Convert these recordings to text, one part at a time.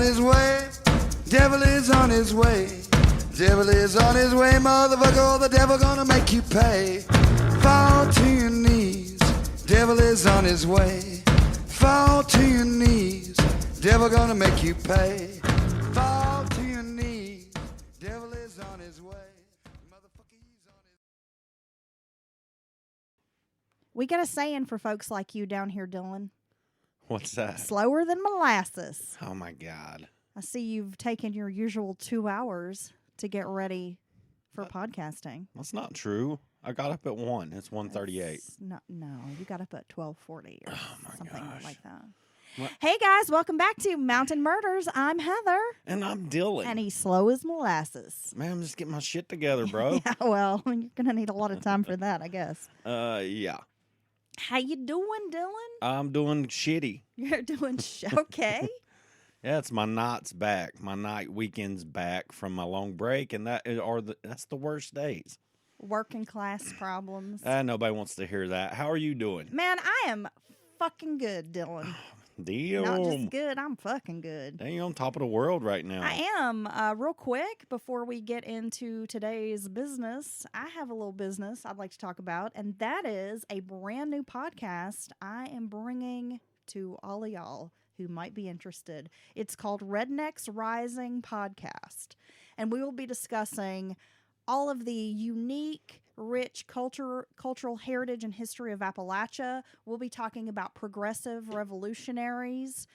on his way. Devil is on his way. Devil is on his way, motherfucker. The devil gonna make you pay. Fall to your knees. Devil is on his way. Fall to your knees. Devil gonna make you pay. Fall to your knees. Devil is on his way. Motherfucker, he's on his We got a saying for folks like you down here, Dylan. What's that? Slower than molasses. Oh, my God. I see you've taken your usual 2 hours to get ready for podcasting. That's not true. I got up at 1. It's 1:38. No, you got up at 12:40 or something gosh. like that. What? Hey guys, welcome back to Mountain Murders. I'm Heather, And I'm Dylan. and he's slow as molasses. Man, I'm just getting my shit together, bro. Yeah, well, you're gonna need a lot of time for that, I guess. Yeah. How you doing, Dylan? I'm doing shitty. You're doing okay. Yeah, it's my night's back. My night weekend's back from my long break, and that's the worst days. Working class problems. Nobody wants to hear that. How are you doing? Man, I am fucking good, Dylan. Damn. Not just good, I'm fucking good. Dang, you're on top of the world right now. I am. Real quick, before we get into today's business, I have a little business I'd like to talk about, and that is a brand new podcast I am bringing to all of y'all who might be interested. It's called Rednecks Rising Podcast, and we will be discussing all of the unique, rich cultural heritage and history of Appalachia. We'll be talking about progressive revolutionaries,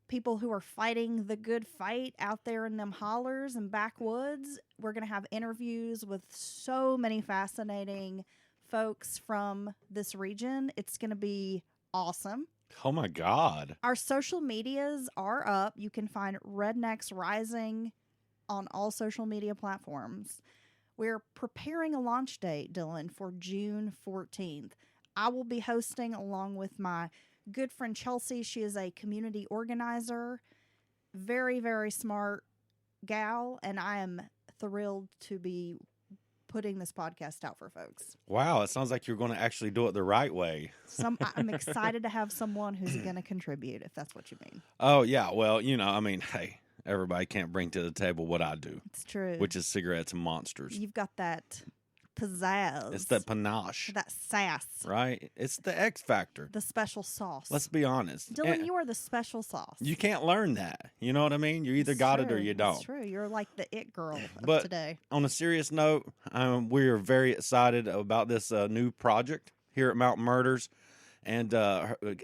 people who are fighting the good fight out there in them hollers and backwoods. We're going to have interviews with so many fascinating folks from this region. It's going to be awesome. Oh, my God. Our social medias are up. You can find Rednecks Rising on all social media platforms. We're preparing a launch date, Dylan, for June 14th. I will be hosting along with my good friend Chelsea. She is a community organizer, very, very smart gal, and I am thrilled to be putting this podcast out for folks. Wow, it sounds like you're going to actually do it the right way. I'm excited to have someone who's going to contribute, if that's what you mean. Oh, yeah. Well, hey, everybody can't bring to the table what I do. It's true. Which is cigarettes and monsters. You've got that pizzazz. It's that panache. That sass. Right? It's the X factor. The special sauce. Let's be honest. Dylan, you are the special sauce. You can't learn that. You know what I mean? You either got it or you don't. That's true. You're like the it girl of But today. on a serious note, we are very excited about this new project here at Mountain Murders. And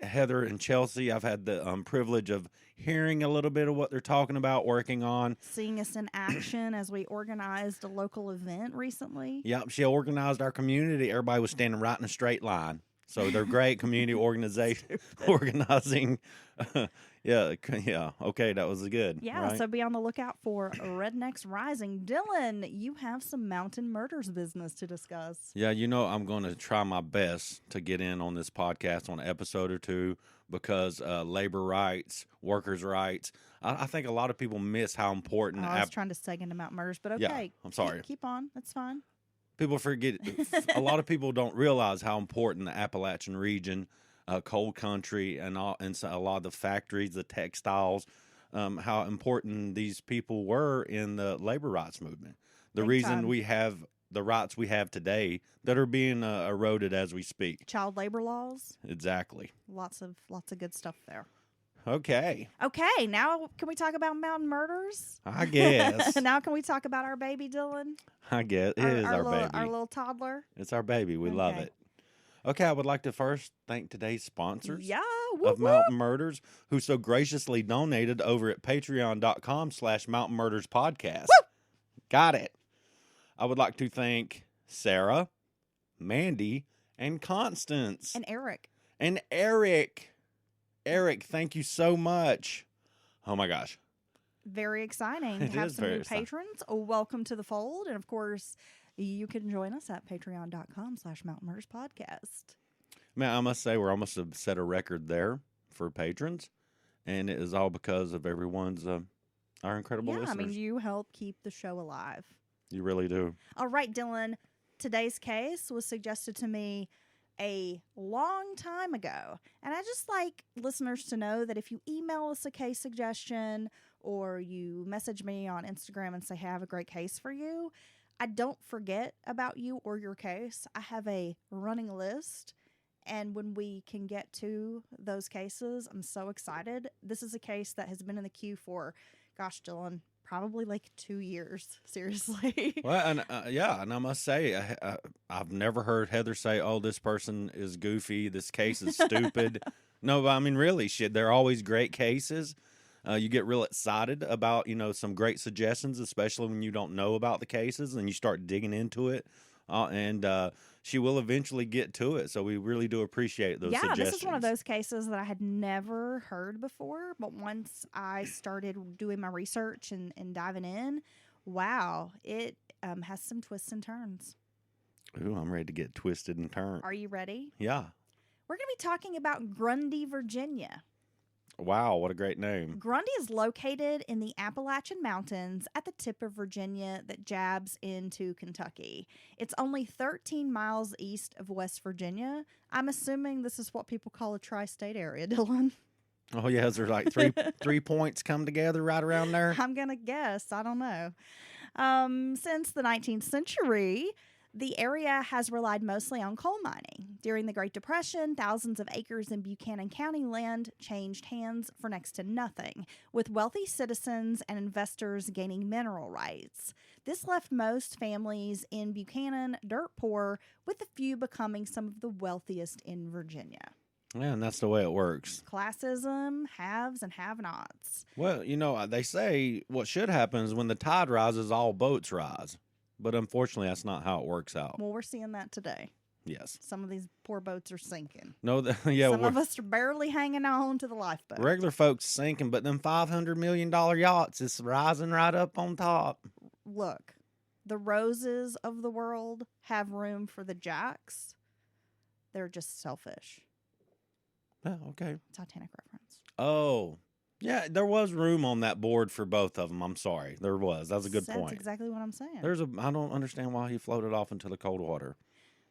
Heather and Chelsea, I've had the privilege of hearing a little bit of what they're talking about, working on. Seeing us in action as we organized a local event recently. Yep, she organized our community. Everybody was standing right in a straight line. So they're great community organizing. Yeah, okay, that was good. Yeah, right? so be on the lookout for Rednecks Rising. Dylan, you have some Mountain Murders business to discuss. Yeah, I'm going to try my best to get in on this podcast on an episode or two because labor rights, workers' rights, I think a lot of people miss how important... I was trying to seg into Mountain Murders, but okay. Yeah, I'm sorry. Keep on. That's fine. People forget, a lot of people don't realize how important the Appalachian region, coal country, and so a lot of the factories, the textiles, how important these people were in the labor rights movement. The Big reason time. we have the rights we have today that are being eroded as we speak. Child labor laws. Exactly. Lots of good stuff there. Okay. Okay, now can we talk about Mountain Murders? I guess. Now can we talk about our baby Dylan? I guess. It is our little, baby. Our little toddler. It's our baby. We love Okay. it. Okay, I would like to first thank today's sponsors. Yeah, Of Mountain Murders, who so graciously donated over at patreon.com/Mountain Murders Podcast. Woo! Got it. I would like to thank Sarah, Mandy, and Constance. And Eric. And Eric. Eric, thank you so much. Oh my gosh. Very exciting to It have is some very new exciting. patrons. Welcome to the fold. And of course, you can join us at patreon.com/Mountain Murders Podcast. Man, I must say we're almost have set a record there for patrons. And it is all because of everyone's, our incredible Yeah, listeners. I mean, you help keep the show alive. You really do. All right, Dylan. Today's case was suggested to me a long time ago. And I just like listeners to know that if you email us a case suggestion or you message me on Instagram and say, hey, I have a great case for you, I don't forget about you or your case. I have a running list. And when we can get to those cases, I'm so excited. This is a case that has been in the queue for, gosh, Dylan, probably like 2 years. Seriously. Well, and and I must say, I've never heard Heather say, "Oh, this person is goofy. This case is stupid." No, but I mean, really, shit. They're always great cases. You get real excited about, some great suggestions, especially when you don't know about the cases and you start digging into it. And she will eventually get to it. So we really do appreciate those suggestions. Yeah, this is one of those cases that I had never heard before. But once I started doing my research and diving in, wow, it has some twists and turns. Ooh, I'm ready to get twisted and turned. Are you ready? Yeah. We're going to be talking about Grundy, Virginia. Wow, what a great name. Grundy is located in the Appalachian Mountains at the tip of Virginia that jabs into Kentucky. It's only 13 miles east of West Virginia. I'm assuming this is what people call a tri-state area, Dylan. Oh, yeah, is there like three points come together right around there? I'm going to guess. I don't know. Since the 19th century, the area has relied mostly on coal mining. During the Great Depression, thousands of acres in Buchanan County land changed hands for next to nothing, with wealthy citizens and investors gaining mineral rights. This left most families in Buchanan dirt poor, with a few becoming some of the wealthiest in Virginia. Yeah, and that's the way it works. Classism, haves and have-nots. Well, they say what should happen is when the tide rises, all boats rise. But unfortunately, that's not how it works out. Well, we're seeing that today. Yes. Some of these poor boats are sinking. No, Some of us are barely hanging on to the lifeboat. Regular folks sinking, but them $500 million yachts is rising right up on top. Look, the Roses of the world have room for the Jacks. They're just selfish. Oh, okay. Titanic reference. Oh, yeah, there was room on that board for both of them. I'm sorry. There was. That's a good point. That's exactly what I'm saying. I don't understand why he floated off into the cold water.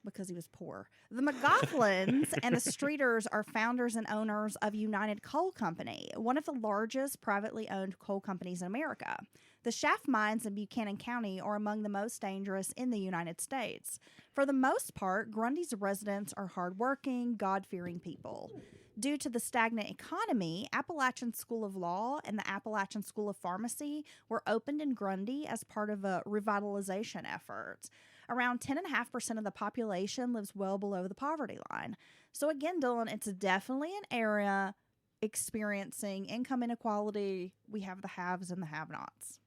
Because he was poor. The McGoughlins and the Streeters are founders and owners of United Coal Company, one of the largest privately owned coal companies in America. The shaft mines in Buchanan County are among the most dangerous in the United States. For the most part, Grundy's residents are hardworking, God-fearing people. Due to the stagnant economy, Appalachian School of Law and the Appalachian School of Pharmacy were opened in Grundy as part of a revitalization effort. Around 10.5% of the population lives well below the poverty line. So again, Dylan, it's definitely an area experiencing income inequality. We have the haves and the have-nots.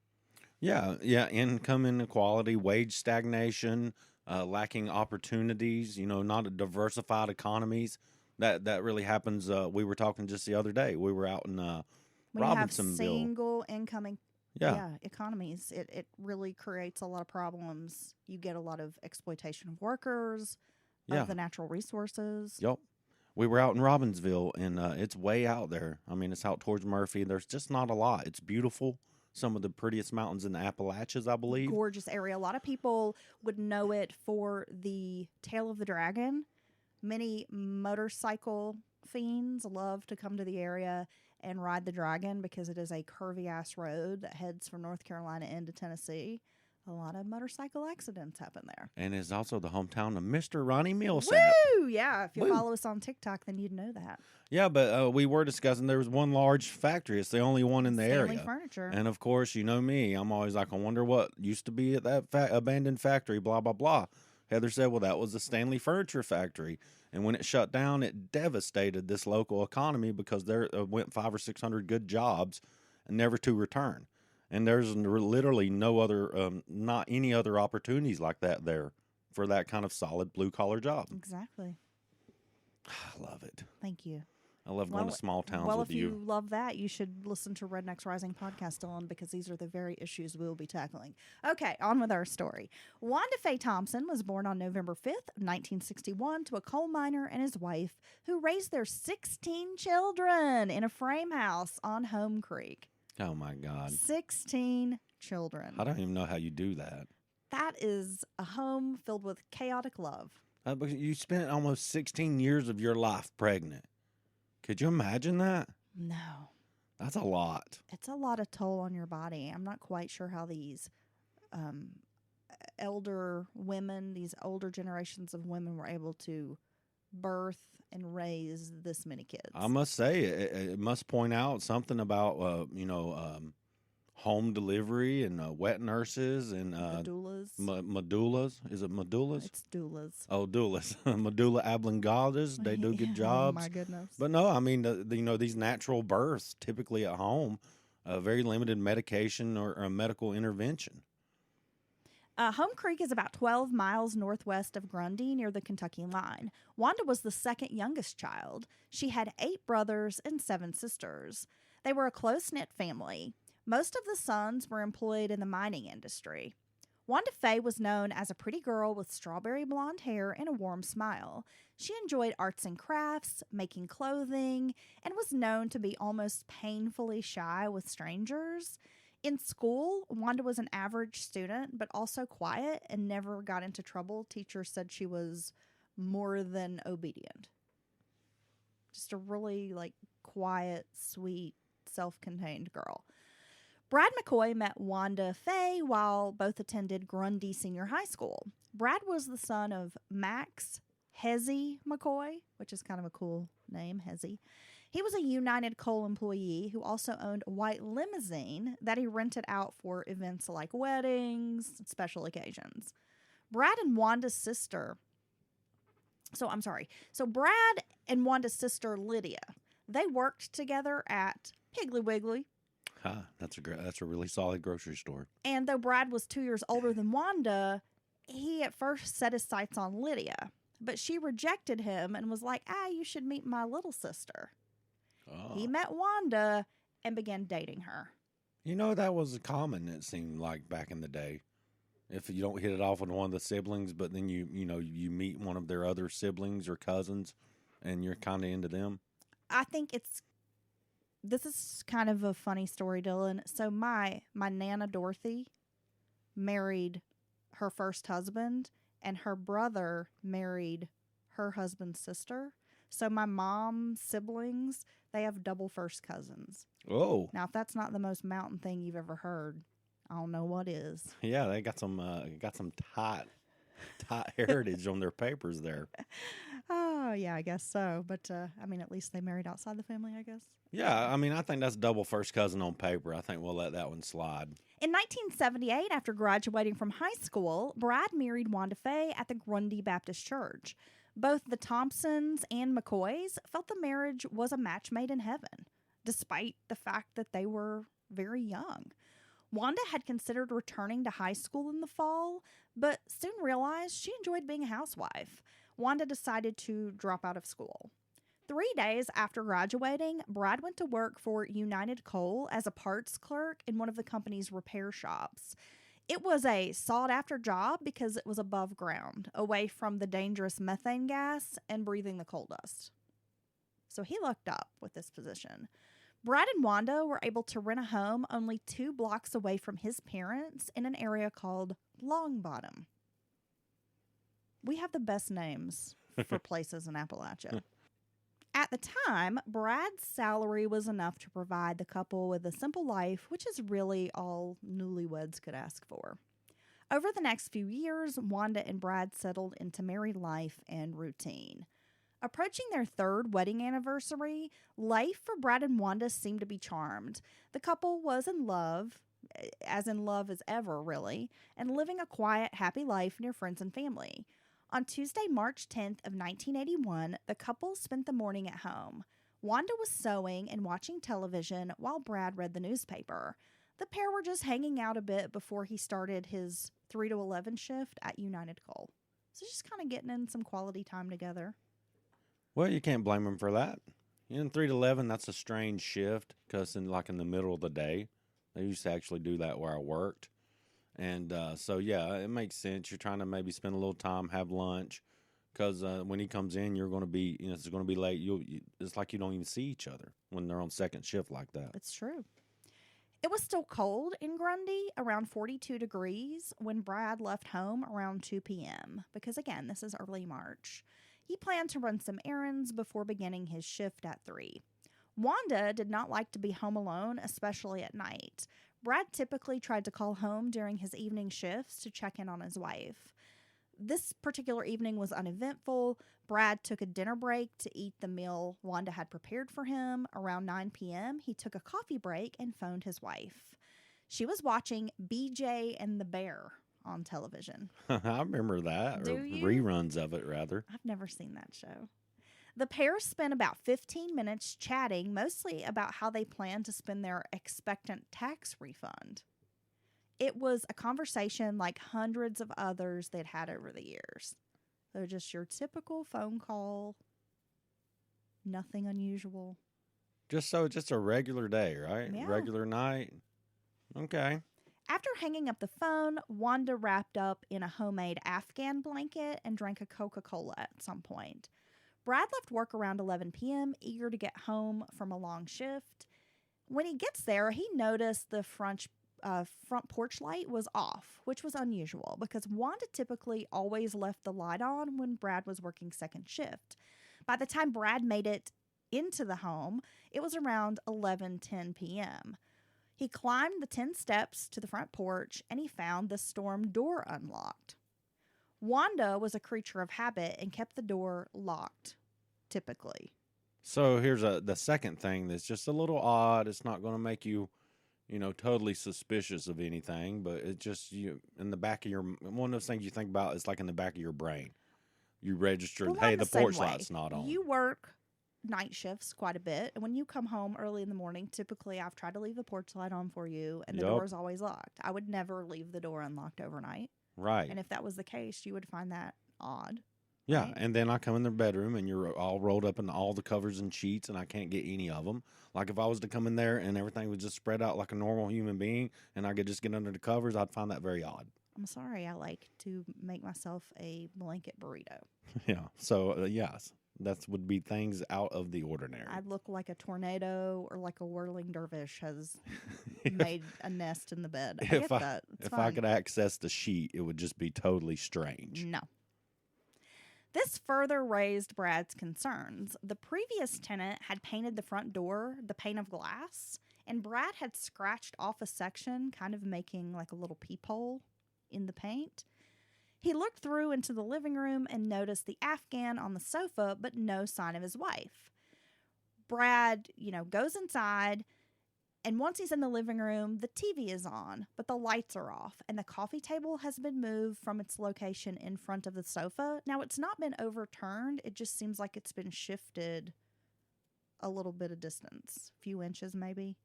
Yeah, income inequality, wage stagnation, lacking opportunities, not a diversified economies. That really happens. We were talking just the other day. We were out in When Robinsonville. you have single income economies, it really creates a lot of problems. You get a lot of exploitation of workers, of the natural resources. Yep. We were out in Robbinsville, and it's way out there. I mean, it's out towards Murphy. There's just not a lot. It's beautiful. Some of the prettiest mountains in the Appalachians, I believe. Gorgeous area. A lot of people would know it for the Tail of the Dragon. Many motorcycle fiends love to come to the area and ride the Dragon because it is a curvy-ass road that heads from North Carolina into Tennessee. A lot of motorcycle accidents happen there. And it's also the hometown of Mr. Ronnie Millsap. Woo! Yeah, if you follow us on TikTok, then you'd know that. Yeah, but we were discussing there was one large factory. It's the only one in the Stanley area. Furniture. And, of course, you know me. I'm always like, I wonder what used to be at that abandoned factory, blah, blah, blah. Heather said, well, that was the Stanley Furniture Factory. And when it shut down, it devastated this local economy because there went 500 or 600 good jobs and never to return. And there's literally no other, not any other opportunities like that there for that kind of solid blue-collar job. Exactly. I love it. Thank you. I love going to small towns with you. Well, if you love that, you should listen to Rednecks Rising podcast, Dylan, because these are the very issues we will be tackling. Okay, on with our story. Wanda Faye Thompson was born on November 5th, 1961, to a coal miner and his wife, who raised their 16 children in a frame house on Home Creek. Oh, my God. 16 children. I don't even know how you do that. That is a home filled with chaotic love. But you spent almost 16 years of your life pregnant. Could you imagine that? No. That's a lot. It's a lot of toll on your body. I'm not quite sure how these um, elder women, these older generations of women, were able to birth and raise this many kids. I must say, it must point out something about, home delivery and wet nurses and The doulas. medullas. Is it medullas? It's doulas. Oh, doulas. Medulla oblongatas. They do good jobs. Oh, my goodness. But no, I mean, these natural births typically at home, very limited medication or medical intervention. Home Creek is about 12 miles northwest of Grundy near the Kentucky line. Wanda was the second youngest child. She had 8 brothers and 7 sisters. They were a close-knit family. Most of the sons were employed in the mining industry. Wanda Fay was known as a pretty girl with strawberry blonde hair and a warm smile. She enjoyed arts and crafts, making clothing, and was known to be almost painfully shy with strangers. In school, Wanda was an average student, but also quiet and never got into trouble. Teachers said she was more than obedient. Just a really, quiet, sweet, self-contained girl. Brad McCoy met Wanda Fay while both attended Grundy Senior High School. Brad was the son of Max Hezzy McCoy, which is kind of a cool name, Hezzy. He was a United Coal employee who also owned a white limousine that he rented out for events like weddings and special occasions. Brad and Wanda's sister, Brad and Wanda's sister Lydia, they worked together at Piggly Wiggly. That's a really solid grocery store. And though Brad was 2 years older than Wanda, he at first set his sights on Lydia. But she rejected him and was like, you should meet my little sister. Oh. He met Wanda and began dating her. That was common, it seemed like, back in the day. If you don't hit it off with one of the siblings, but then you meet one of their other siblings or cousins and you're kind of into them. I think this is kind of a funny story, Dylan. So my Nana Dorothy married her first husband, and her brother married her husband's sister. So my mom's siblings, they have double first cousins. Oh. Now, if that's not the most mountain thing you've ever heard, I don't know what is. Yeah, they got some tight heritage on their papers there. Oh, yeah, I guess so. But, at least they married outside the family, I guess. Yeah, I think that's double first cousin on paper. I think we'll let that one slide. In 1978, after graduating from high school, Brad married Wanda Fay at the Grundy Baptist Church. Both the Thompsons and McCoys felt the marriage was a match made in heaven, despite the fact that they were very young. Wanda had considered returning to high school in the fall, but soon realized she enjoyed being a housewife. Wanda decided to drop out of school. 3 days after graduating, Brad went to work for United Coal as a parts clerk in one of the company's repair shops. It was a sought-after job because it was above ground, away from the dangerous methane gas and breathing the coal dust. So he lucked up with this position. Brad and Wanda were able to rent a home only 2 blocks away from his parents in an area called Long Bottom. We have the best names for places in Appalachia. At the time, Brad's salary was enough to provide the couple with a simple life, which is really all newlyweds could ask for. Over the next few years, Wanda and Brad settled into married life and routine. Approaching their 3rd wedding anniversary, life for Brad and Wanda seemed to be charmed. The couple was in love as ever, really, and living a quiet, happy life near friends and family. On Tuesday, March 10th of 1981, the couple spent the morning at home. Wanda was sewing and watching television while Brad read the newspaper. The pair were just hanging out a bit before he started his 3 to 11 shift at United Coal. So just kind of getting in some quality time together. Well, you can't blame them for that. In 3 to 11, that's a strange shift because in the middle of the day, they used to actually do that where I worked. And so, yeah, it makes sense. You're trying to maybe spend a little time, have lunch, because when he comes in, you're going to be, it's going to be late. It's like you don't even see each other when they're on second shift like that. It's true. It was still cold in Grundy, around 42 degrees, when Brad left home around 2 p.m. Because, again, this is early March. He planned to run some errands before beginning his shift at 3. Wanda did not like to be home alone, especially at night. Brad typically tried to call home during his evening shifts to check in on his wife. This particular evening was uneventful. Brad took a dinner break to eat the meal Wanda had prepared for him. Around 9 p.m., he took a coffee break and phoned his wife. She was watching BJ and the Bear on television. I remember that. Do or you? reruns of it, rather. I've never seen that show. The pair spent about 15 minutes chatting, mostly about how they plan to spend their expectant tax refund. It was a conversation like hundreds of others they'd had over the years. They're just your typical phone call. Nothing unusual. Just a regular day, right? Yeah. Regular night. Okay. After hanging up the phone, Wanda wrapped up in a homemade Afghan blanket and drank a Coca-Cola at some point. Brad left work around 11 p.m., eager to get home from a long shift. When he gets there, he noticed the front porch light was off, which was unusual because Wanda typically always left the light on when Brad was working second shift. By the time Brad made it into the home, it was around 11:10 p.m. He climbed the 10 steps to the front porch and he found the storm door unlocked. Wanda was a creature of habit and kept the door locked, typically. So here's the second thing that's just a little odd. It's not going to make you, totally suspicious of anything, but it's just in the back of one of those things you think about is like in the back of your brain. You register, Well, hey, I'm the same porch way. light's not on. You work night shifts quite a bit, and when you come home early in the morning, typically I've tried to leave the porch light on for you, and the Yup. door is always locked. I would never leave the door unlocked overnight, Right. and if that was the case, you would find that odd. Yeah, right? and then I come in their bedroom and you're all rolled up in all the covers and sheets and I can't get any of them. Like if I was to come in there and everything was just spread out like a normal human being and I could just get under the covers, I'd find that very odd. I'm sorry, I like to make myself a blanket burrito. Yeah, so yes, that would be things out of the ordinary. I'd look like a tornado or like a whirling dervish has made a nest in the bed. I get that. It's if I fine. could access the sheet, it would just be totally strange. No. This further raised Brad's concerns. The previous tenant had painted the front door the pane of glass, and Brad had scratched off a section, kind of making like a little peephole in the paint. He looked through into the living room and noticed the Afghan on the sofa, but no sign of his wife. Brad, goes inside, and once he's in the living room, the TV is on, but the lights are off, and the coffee table has been moved from its location in front of the sofa. Now, it's not been overturned. It just seems like it's been shifted a little bit of distance, a few inches maybe,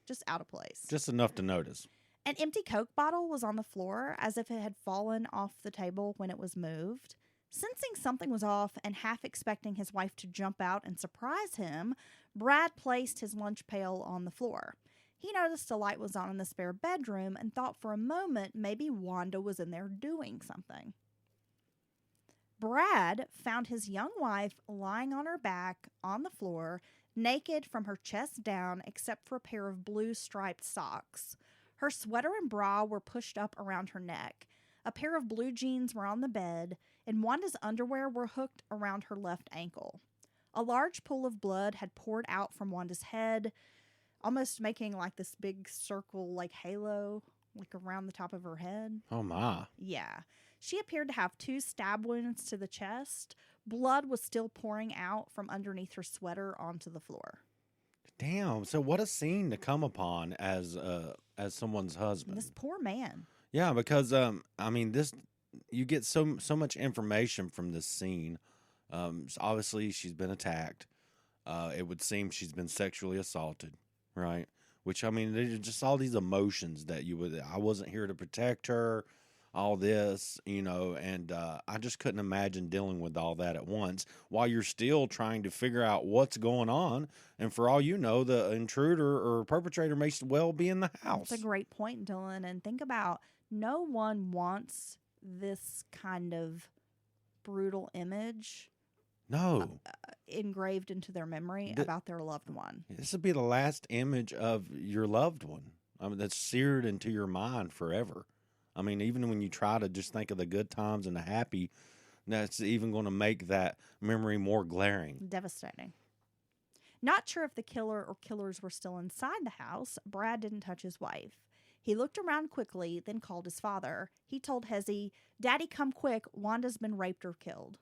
just out of place. Just enough to notice. An empty Coke bottle was on the floor as if it had fallen off the table when it was moved. Sensing something was off and half expecting his wife to jump out and surprise him, Brad placed his lunch pail on the floor. He noticed a light was on in the spare bedroom and thought for a moment maybe Wanda was in there doing something. Brad found his young wife lying on her back on the floor, naked from her chest down except for a pair of blue striped socks. Her sweater and bra were pushed up around her neck. A pair of blue jeans were on the bed, and Wanda's underwear were hooked around her left ankle. A large pool of blood had poured out from Wanda's head, almost making like this big circle, like halo, like around the top of her head. Oh, my. Yeah. She appeared to have 2 stab wounds to the chest. Blood was still pouring out from underneath her sweater onto the floor. Damn. So what a scene to come upon as someone's husband. This poor man. Yeah, because this you get so much information from this scene. Obviously, she's been attacked. It would seem she's been sexually assaulted, right? Which there's just all these emotions that I wasn't here to protect her, all this, and I just couldn't imagine dealing with all that at once while you're still trying to figure out what's going on. And for all you know, the intruder or perpetrator may well be in the house. That's a great point, Dylan. And think about, no one wants this kind of brutal image No. engraved into their memory about their loved one. This would be the last image of your loved one. That's seared into your mind forever. Even when you try to just think of the good times and the happy, that's even going to make that memory more glaring. Devastating. Not sure if the killer or killers were still inside the house, Brad didn't touch his wife. He looked around quickly, then called his father. He told Hezzy, "Daddy, come quick. Wanda's been raped or killed."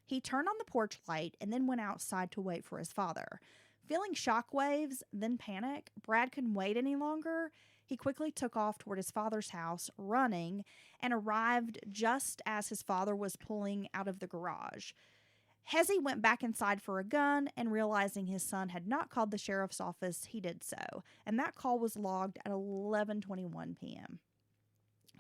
He turned on the porch light and then went outside to wait for his father. Feeling shockwaves, then panic, Brad couldn't wait any longer. He quickly took off toward his father's house, running, and arrived just as his father was pulling out of the garage. Hezzy went back inside for a gun, and realizing his son had not called the sheriff's office, he did so, and that call was logged at 11:21 p.m.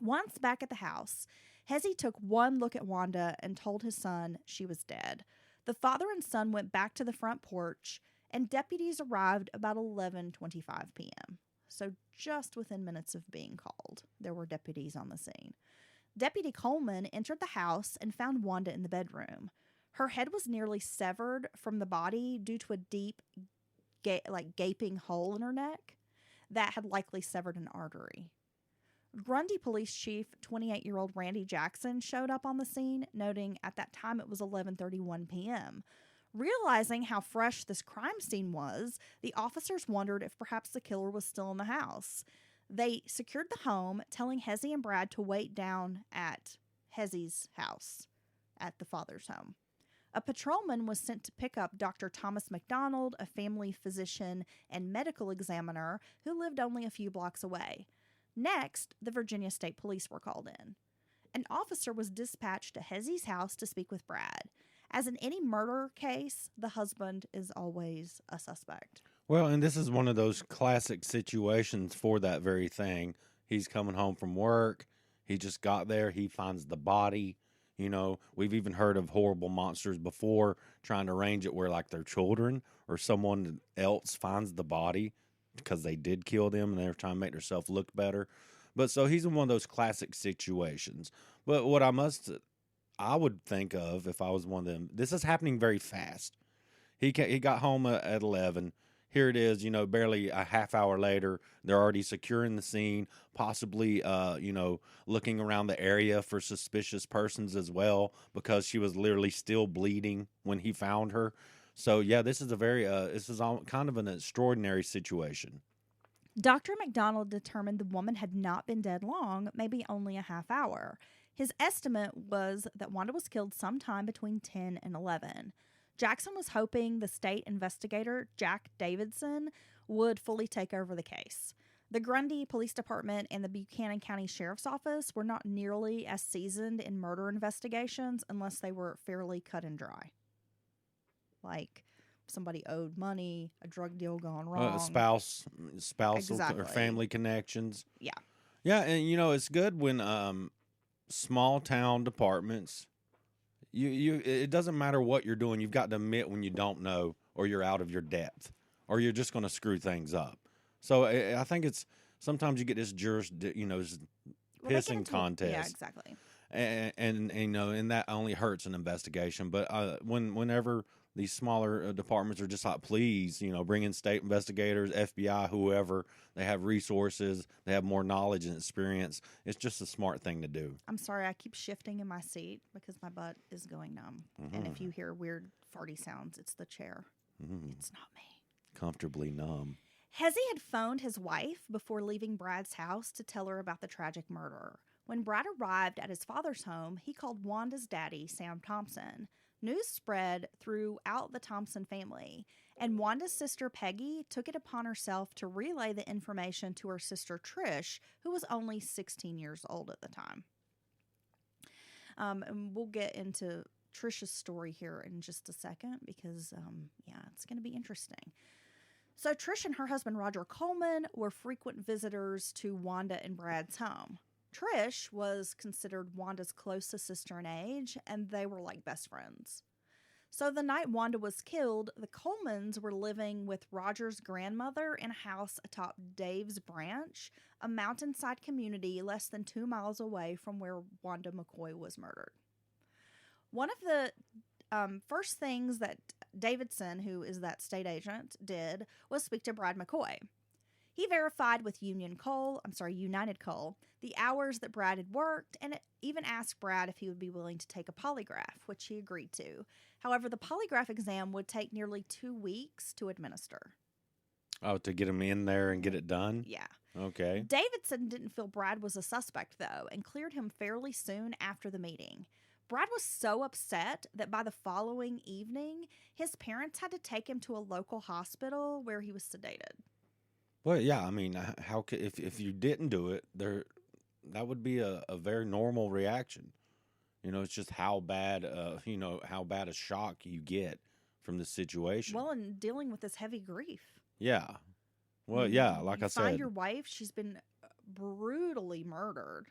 Once back at the house, Hezzy took one look at Wanda and told his son she was dead. The father and son went back to the front porch, and deputies arrived about 11:25 p.m. So just within minutes of being called, there were deputies on the scene. Deputy Coleman entered the house and found Wanda in the bedroom. Her head was nearly severed from the body due to a deep, gaping hole in her neck that had likely severed an artery. Grundy Police Chief 28-year-old Randy Jackson showed up on the scene, noting at that time it was 11:31 p.m. Realizing how fresh this crime scene was, the officers wondered if perhaps the killer was still in the house. They secured the home, telling Hezzy and Brad to wait down at Hezzy's house, at the father's home. A patrolman was sent to pick up Dr. Thomas McDonald, a family physician and medical examiner who lived only a few blocks away. Next, the Virginia State Police were called in. An officer was dispatched to Hezzy's house to speak with Brad. As in any murder case, the husband is always a suspect. Well, and this is one of those classic situations for that very thing. He's coming home from work. He just got there. He finds the body. You know, we've even heard of horrible monsters before trying to arrange it where like their children or someone else finds the body because they did kill them and they're trying to make themselves look better. But so he's in one of those classic situations. But what I would think of if I was one of them, this is happening very fast. He got home at 11. Here it is, barely a half hour later. They're already securing the scene, possibly, looking around the area for suspicious persons as well, because she was literally still bleeding when he found her. So, yeah, this is kind of an extraordinary situation. Dr. McDonald determined the woman had not been dead long, maybe only a half hour. His estimate was that Wanda was killed sometime between 10 and 11. Jackson was hoping the state investigator, Jack Davidson, would fully take over the case. The Grundy Police Department and the Buchanan County Sheriff's Office were not nearly as seasoned in murder investigations unless they were fairly cut and dry. Like somebody owed money, a drug deal gone wrong. Spousal Exactly. or family connections. Yeah. Yeah, and it's good when small town departments, it doesn't matter what you're doing. You've got to admit when you don't know, or you're out of your depth, or you're just going to screw things up. So I think it's sometimes you get this pissing contest. Yeah, exactly. And that only hurts an investigation. But whenever these smaller departments are just like, please, bring in state investigators, FBI, whoever. They have resources. They have more knowledge and experience. It's just a smart thing to do. I'm sorry, I keep shifting in my seat because my butt is going numb. Mm-hmm. And if you hear weird farty sounds, it's the chair. Mm-hmm. It's not me. Comfortably numb. Hezzy had phoned his wife before leaving Brad's house to tell her about the tragic murder. When Brad arrived at his father's home, he called Wanda's daddy, Sam Thompson. News spread throughout the Thompson family, and Wanda's sister Peggy took it upon herself to relay the information to her sister Trish, who was only 16 years old at the time. And we'll get into Trish's story here in just a second because, it's going to be interesting. So Trish and her husband Roger Coleman were frequent visitors to Wanda and Brad's home. Trish was considered Wanda's closest sister in age, and they were like best friends. So the night Wanda was killed, the Colemans were living with Roger's grandmother in a house atop Dave's Branch, a mountainside community less than 2 miles away from where Wanda McCoy was murdered. One of the first things that Davidson, who is that state agent, did was speak to Brad McCoy. He verified with United Coal, the hours that Brad had worked, and it even asked Brad if he would be willing to take a polygraph, which he agreed to. However, the polygraph exam would take nearly 2 weeks to administer. Oh, to get him in there and get it done? Yeah. Okay. Davidson didn't feel Brad was a suspect, though, and cleared him fairly soon after the meeting. Brad was so upset that by the following evening, his parents had to take him to a local hospital where he was sedated. Well, yeah, I mean, how could, if you didn't do it, that would be a very normal reaction. It's just how bad, how bad a shock you get from the situation. Well, and dealing with this heavy grief. Yeah. Well, yeah, like I said. Find your wife, she's been brutally murdered.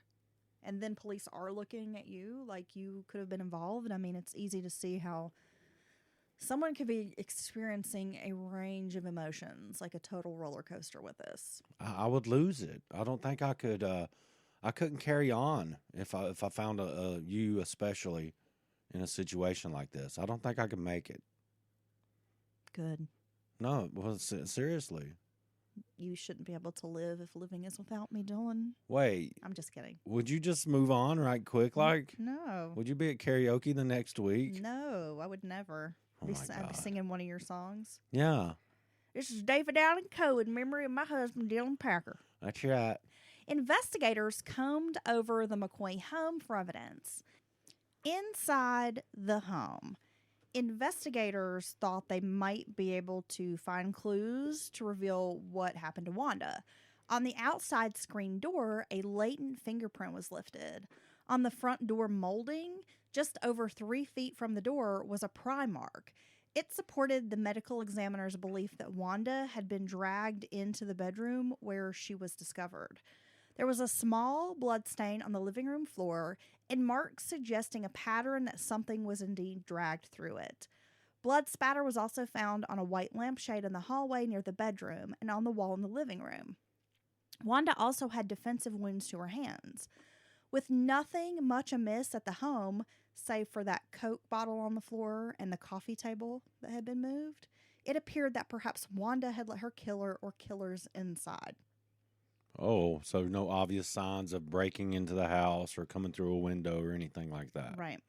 And then police are looking at you like you could have been involved. I mean, it's easy to see how someone could be experiencing a range of emotions, like a total roller coaster with this. I would lose it. I don't think I could. I couldn't carry on if I found you especially in a situation like this. I don't think I could make it. Good. No, well, seriously. You shouldn't be able to live if living is without me, Dylan. Wait. I'm just kidding. Would you just move on right quick? Like, no. Would you be at karaoke the next week? No, I would never. Oh my God. I'd be singing one of your songs. Yeah. This is David Allen Coe in memory of my husband, Dylan Packer. That's right. Investigators combed over the McCoy home for evidence. Inside the home, investigators thought they might be able to find clues to reveal what happened to Wanda. On the outside screen door, a latent fingerprint was lifted. On the front door molding, just over 3 feet from the door, was a pry mark. It supported the medical examiner's belief that Wanda had been dragged into the bedroom where she was discovered. There was a small blood stain on the living room floor and marks suggesting a pattern that something was indeed dragged through it. Blood spatter was also found on a white lampshade in the hallway near the bedroom and on the wall in the living room. Wanda also had defensive wounds to her hands. With nothing much amiss at the home, save for that Coke bottle on the floor and the coffee table that had been moved, it appeared that perhaps Wanda had let her killer or killers inside. Oh, so no obvious signs of breaking into the house or coming through a window or anything like that. Right.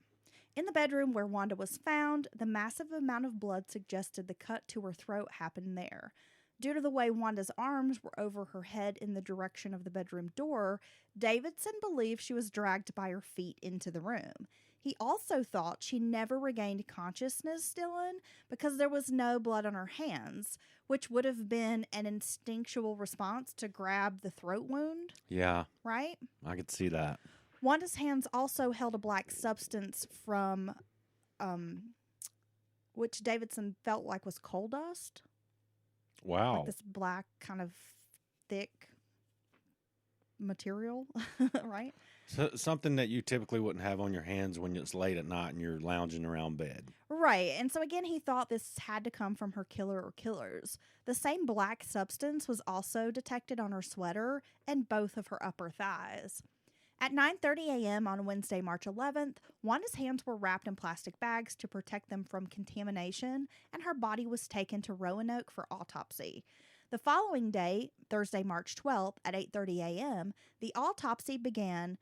In the bedroom where Wanda was found, the massive amount of blood suggested the cut to her throat happened there. Due to the way Wanda's arms were over her head in the direction of the bedroom door, Davidson believed she was dragged by her feet into the room. He also thought she never regained consciousness, Dylan, because there was no blood on her hands, which would have been an instinctual response to grab the throat wound. Yeah. Right? I could see that. Wanda's hands also held a black substance from, which Davidson felt like was coal dust. Wow. Like this black kind of thick material, right? So, something that you typically wouldn't have on your hands when it's late at night and you're lounging around bed. Right. And so again, he thought this had to come from her killer or killers. The same black substance was also detected on her sweater and both of her upper thighs. At 9:30 a.m. on Wednesday, March 11th, Wanda's hands were wrapped in plastic bags to protect them from contamination, and her body was taken to Roanoke for autopsy. The following day, Thursday, March 12th, at 8:30 a.m., the autopsy began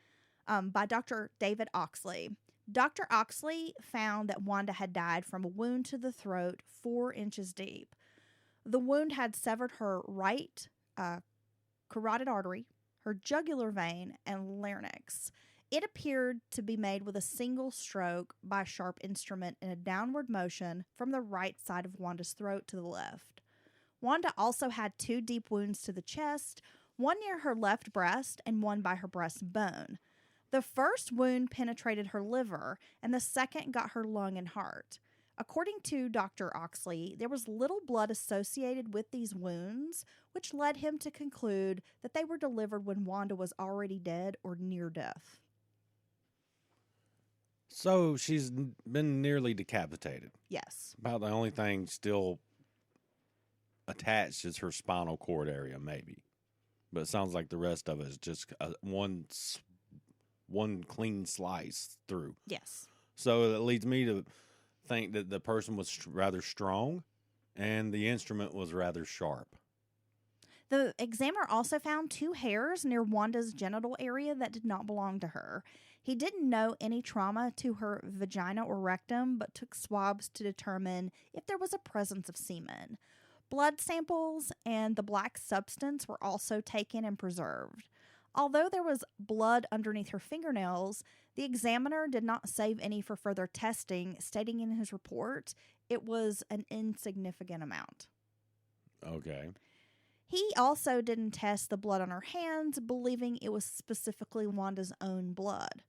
by Dr. David Oxley. Dr. Oxley found that Wanda had died from a wound to the throat 4 inches deep. The wound had severed her right carotid artery, her jugular vein, and larynx. It appeared to be made with a single stroke by a sharp instrument in a downward motion from the right side of Wanda's throat to the left. Wanda also had 2 deep wounds to the chest, one near her left breast and one by her breastbone. The first wound penetrated her liver, and the second got her lung and heart. According to Dr. Oxley, there was little blood associated with these wounds, which led him to conclude that they were delivered when Wanda was already dead or near death. So she's been nearly decapitated. Yes. About the only thing still attached is her spinal cord area, maybe. But it sounds like the rest of it is just one clean slice through. Yes. So that leads me to think that the person was rather strong and the instrument was rather sharp. The examiner also found 2 hairs near Wanda's genital area that did not belong to her. He didn't know any trauma to her vagina or rectum, but took swabs to determine if there was a presence of semen. Blood samples and the black substance were also taken and preserved. Although there was blood underneath her fingernails, the examiner did not save any for further testing, stating in his report it was an insignificant amount. Okay. He also didn't test the blood on her hands, believing it was specifically Wanda's own blood.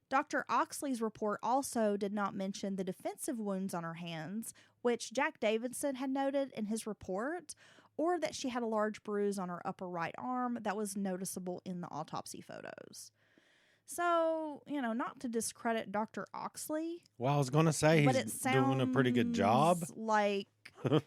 Dr. Oxley's report also did not mention the defensive wounds on her hands, which Jack Davidson had noted in his report, or that she had a large bruise on her upper right arm that was noticeable in the autopsy photos. So, not to discredit Dr. Oxley, Well, I was going to say but he's it doing a pretty good job. sounds like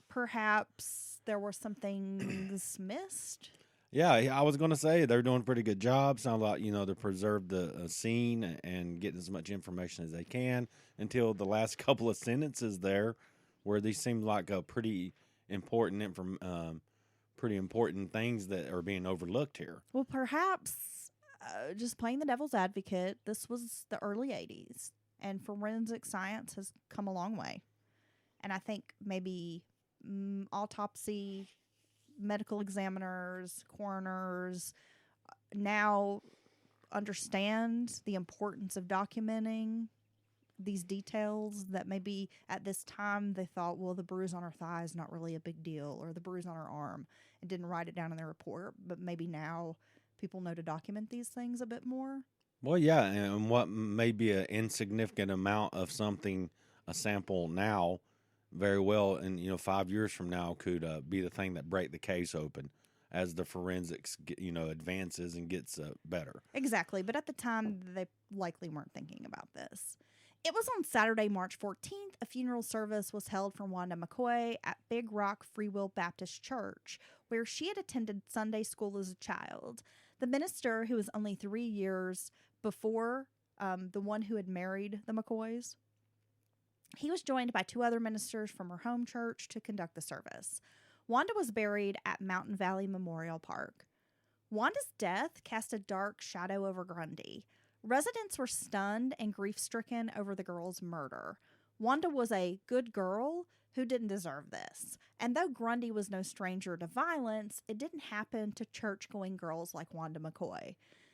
perhaps there were some things missed. Yeah, I was going to say they're doing a pretty good job. Sounds like, they preserved the scene and getting as much information as they can until the last couple of sentences there, where these seem like a pretty important things that are being overlooked here. Well, perhaps, just playing the devil's advocate, this was the early 80s, and forensic science has come a long way. And I think maybe autopsy, medical examiners, coroners now understand the importance of documenting these details that maybe at this time they thought, well, the bruise on her thigh is not really a big deal, or the bruise on her arm, and didn't write it down in their report. But maybe now people know to document these things a bit more. Well, yeah, and what may be an insignificant amount of something, a sample now, very well, and 5 years from now could be the thing that break the case open as the forensics advances and gets better. Exactly, but at the time they likely weren't thinking about this. It was on Saturday, March 14th, a funeral service was held for Wanda McCoy at Big Rock Free Will Baptist Church, where she had attended Sunday school as a child. The minister, who was only 3 years before the one who had married the McCoys, he was joined by 2 other ministers from her home church to conduct the service. Wanda was buried at Mountain Valley Memorial Park. Wanda's death cast a dark shadow over Grundy. Residents were stunned and grief-stricken over the girl's murder. Wanda was a good girl who didn't deserve this. And though Grundy was no stranger to violence, it didn't happen to church-going girls like Wanda McCoy.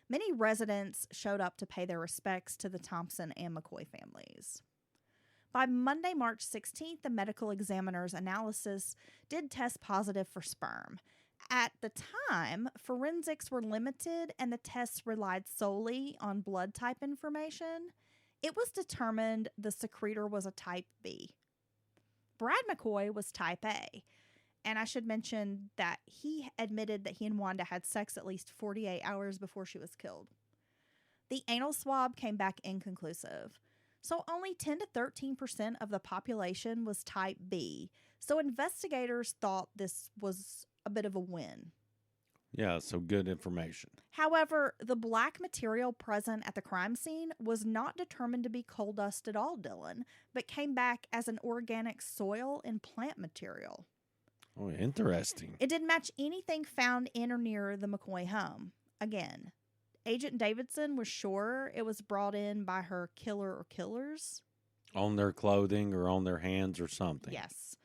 Many residents showed up to pay their respects to the Thompson and McCoy families. By Monday, March 16th, the medical examiner's analysis did test positive for sperm. At the time, forensics were limited and the tests relied solely on blood type information. It was determined the secretor was a type B. Brad McCoy was type A. And I should mention that he admitted that he and Wanda had sex at least 48 hours before she was killed. The anal swab came back inconclusive. So only 10 to 13% of the population was type B. So investigators thought this was a bit of a win. Yeah, so good information. However, the black material present at the crime scene was not determined to be coal dust at all, Dylan, but came back as an organic soil and plant material. Oh, interesting. It didn't match anything found in or near the McCoy home. Again, Agent Davidson was sure it was brought in by her killer or killers. On their clothing or on their hands or something. Yes.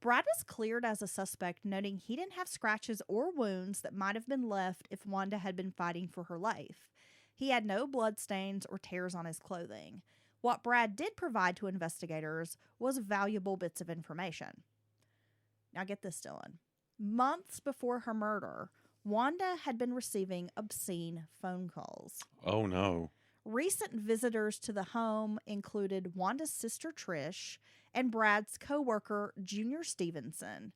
Brad was cleared as a suspect, noting he didn't have scratches or wounds that might have been left if Wanda had been fighting for her life. He had no bloodstains or tears on his clothing. What Brad did provide to investigators was valuable bits of information. Now get this, Dylan. Months before her murder, Wanda had been receiving obscene phone calls. Oh, no. Recent visitors to the home included Wanda's sister Trish and Brad's co-worker Junior Stevenson.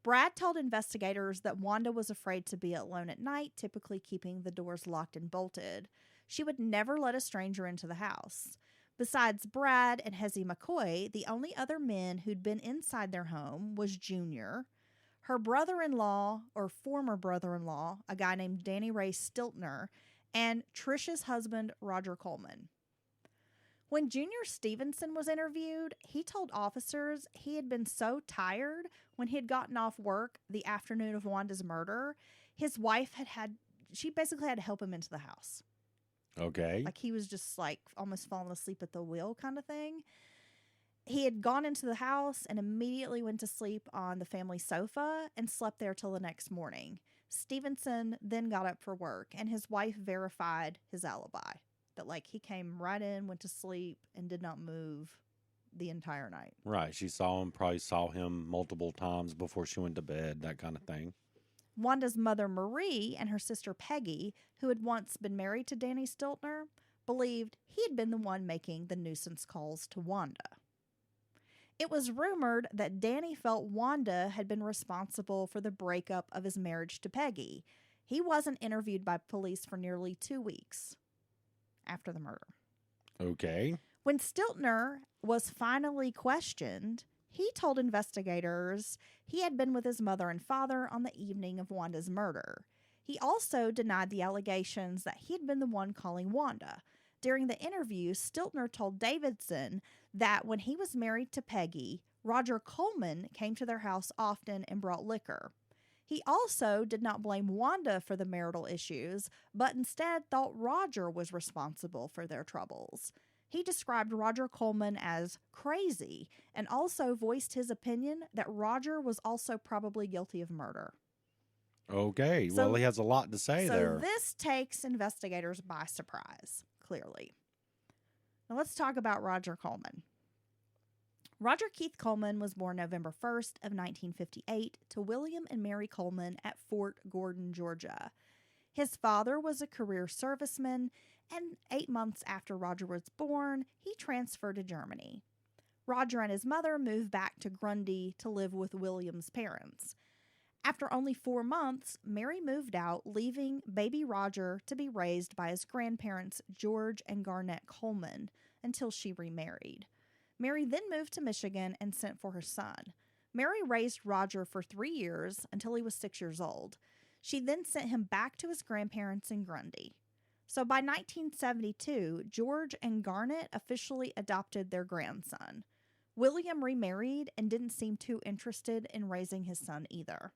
Brad told investigators that Wanda was afraid to be alone at night, typically keeping the doors locked and bolted. She would never let a stranger into the house. Besides Brad and Hezzy McCoy, the only other men who'd been inside their home was Junior, her brother-in-law, or former brother-in-law, a guy named Danny Ray Stiltner, and Trish's husband, Roger Coleman. When Junior Stevenson was interviewed, he told officers he had been so tired when he had gotten off work the afternoon of Wanda's murder, His wife she basically had to help him into the house. Okay. Like he was just like almost falling asleep at the wheel kind of thing. He had gone into the house and immediately went to sleep on the family sofa and slept there till the next morning. Stevenson then got up for work, and his wife verified his alibi. That like he came right in, went to sleep, and did not move the entire night. Right. She probably saw him multiple times before she went to bed, that kind of thing. Wanda's mother, Marie, and her sister, Peggy, who had once been married to Danny Stiltner, believed he had been the one making the nuisance calls to Wanda. It was rumored that Danny felt Wanda had been responsible for the breakup of his marriage to Peggy. He wasn't interviewed by police for nearly 2 weeks after the murder. Okay. When Stiltner was finally questioned, he told investigators he had been with his mother and father on the evening of Wanda's murder. He also denied the allegations that he had been the one calling Wanda. During the interview, Stiltner told Davidson that when he was married to Peggy, Roger Coleman came to their house often and brought liquor. He also did not blame Wanda for the marital issues, but instead thought Roger was responsible for their troubles. He described Roger Coleman as crazy and also voiced his opinion that Roger was also probably guilty of murder. Okay. Well, he has a lot to say there. So this takes investigators by surprise, clearly. Now let's talk about Roger Coleman. Roger Keith Coleman was born November 1st of 1958 to William and Mary Coleman at Fort Gordon, Georgia. His father was a career serviceman, and 8 months after Roger was born, he transferred to Germany. Roger and his mother moved back to Grundy to live with William's parents. After only 4 months, Mary moved out, leaving baby Roger to be raised by his grandparents, George and Garnett Coleman, until she remarried. Mary then moved to Michigan and sent for her son. Mary raised Roger for 3 years until he was 6 years old. She then sent him back to his grandparents in Grundy. So by 1972, George and Garnett officially adopted their grandson. William remarried and didn't seem too interested in raising his son either.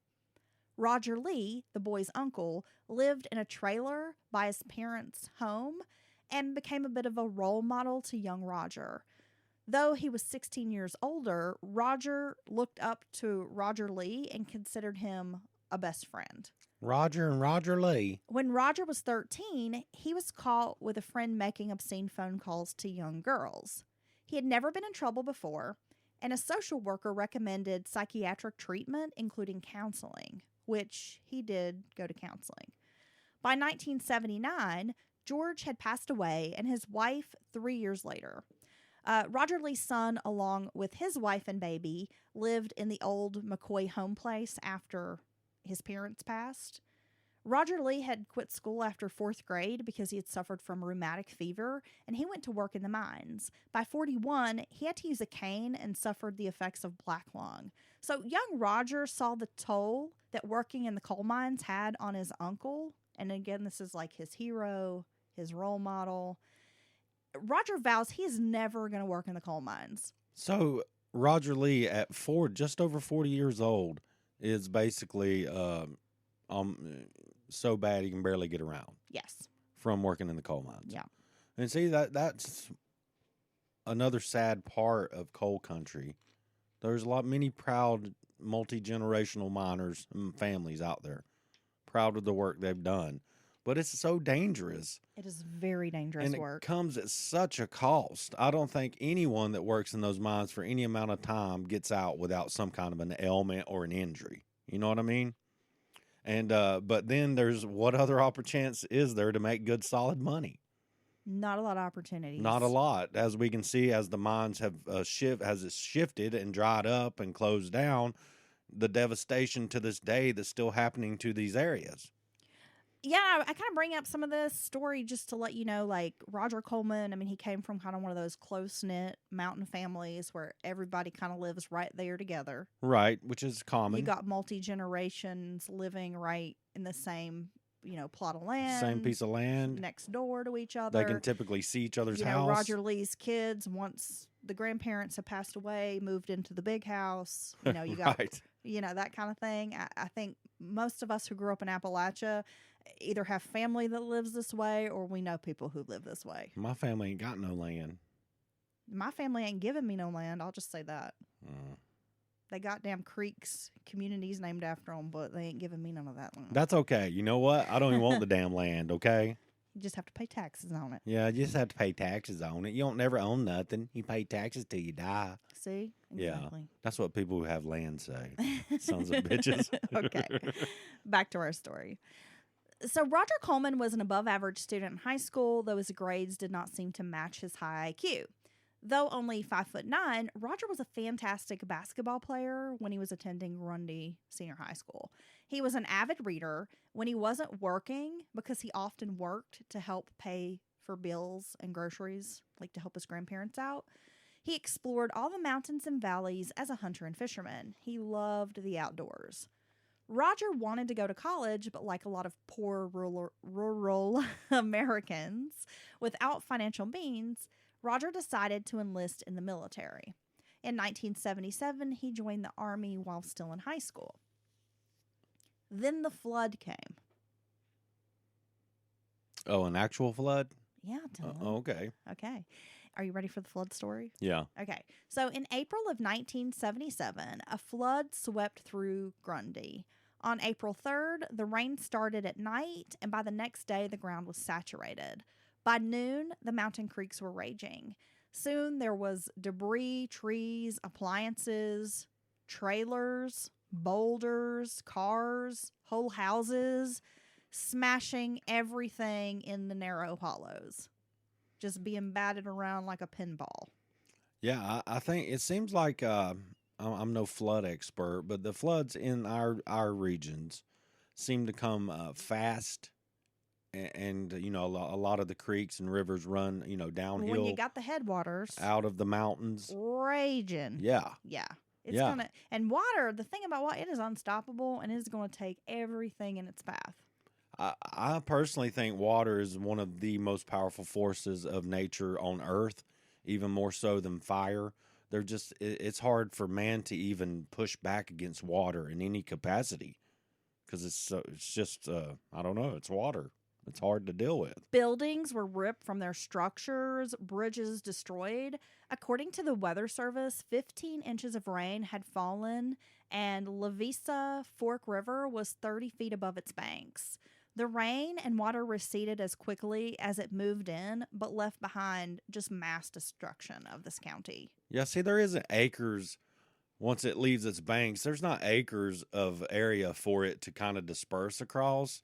Roger Lee, the boy's uncle, lived in a trailer by his parents' home and became a bit of a role model to young Roger. Though he was 16 years older, Roger looked up to Roger Lee and considered him a best friend. Roger and Roger Lee. When Roger was 13, he was caught with a friend making obscene phone calls to young girls. He had never been in trouble before, and a social worker recommended psychiatric treatment, including counseling, which he did go to counseling. By 1979, George had passed away, and his wife 3 years later. Roger Lee's son, along with his wife and baby, lived in the old McCoy home place after his parents passed. Roger Lee had quit school after 4th grade because he had suffered from rheumatic fever, and he went to work in the mines. By 41, he had to use a cane and suffered the effects of black lung. So young Roger saw the toll that working in the coal mines had on his uncle. And again, this is like his hero, his role model. Roger vows he is never going to work in the coal mines. So Roger Lee at just over 40 years old is basically so bad he can barely get around. Yes. From working in the coal mines. Yeah. And see, that's another sad part of coal country. There's many proud multi-generational miners and families out there, proud of the work they've done. But it's so dangerous. It is very dangerous work. And it comes at such a cost. I don't think anyone that works in those mines for any amount of time gets out without some kind of an ailment or an injury. You know what I mean? And but then there's what other chance is there to make good, solid money? Not a lot of opportunities. Not a lot, as we can see, as the mines have shifted and dried up and closed down. The devastation to this day that's still happening to these areas. Yeah, I kind of bring up some of this story just to let you know, like Roger Coleman, I mean, he came from kind of one of those close-knit mountain families where everybody kind of lives right there together. Right, which is common. You got multi-generations living right in the same, plot of land. Same piece of land. Next door to each other. They can typically see each other's house. Roger Lee's kids, once the grandparents have passed away, moved into the big house. You got... Right. that kind of thing. I think most of us who grew up in Appalachia either have family that lives this way or we know people who live this way. My family ain't got no land. My family ain't giving me no land. I'll just say that. Mm. They got damn creeks, communities named after them, but they ain't giving me none of that land. That's okay. You know what? I don't even want the damn land, okay? You just have to pay taxes on it. Yeah, you just have to pay taxes on it. You don't never own nothing. You pay taxes till you die. See? Yeah. Exactly. That's what people who have land say. Sons of bitches. Okay. Back to our story. So Roger Coleman was an above average student in high school, though his grades did not seem to match his high IQ. Though only 5'9", Roger was a fantastic basketball player when he was attending Grundy Senior High School. He was an avid reader when he wasn't working, because he often worked to help pay for bills and groceries, like to help his grandparents out. He explored all the mountains and valleys as a hunter and fisherman. He loved the outdoors. Roger wanted to go to college, but like a lot of poor rural Americans without financial means, Roger decided to enlist in the military. In 1977, he joined the Army while still in high school. Then the flood came. Oh, an actual flood? Yeah, Dylan. Okay. Okay. Are you ready for the flood story? Yeah. Okay. So in April of 1977, a flood swept through Grundy. On April 3rd, the rain started at night, and by the next day, the ground was saturated. By noon, the mountain creeks were raging. Soon there was debris, trees, appliances, trailers, boulders, cars, whole houses, smashing everything in the narrow hollows, just being batted around like a pinball. Yeah, I think it seems like I'm no flood expert, but the floods in our regions seem to come fast. And a lot of the creeks and rivers run, downhill. When you got the headwaters out of the mountains, raging. Yeah. It's gonna, and water, the thing about water, it is unstoppable and it is going to take everything in its path. I personally think water is one of the most powerful forces of nature on Earth, even more so than fire. It's hard for man to even push back against water in any capacity, because it's just I don't know, it's water. It's hard to deal with. Buildings were ripped from their structures, bridges destroyed. According to the Weather Service, 15 inches of rain had fallen, and Lavisa Fork River was 30 feet above its banks. The rain and water receded as quickly as it moved in, but left behind just mass destruction of this county. Yeah, see, there isn't acres once it leaves its banks. There's not acres of area for it to kind of disperse across,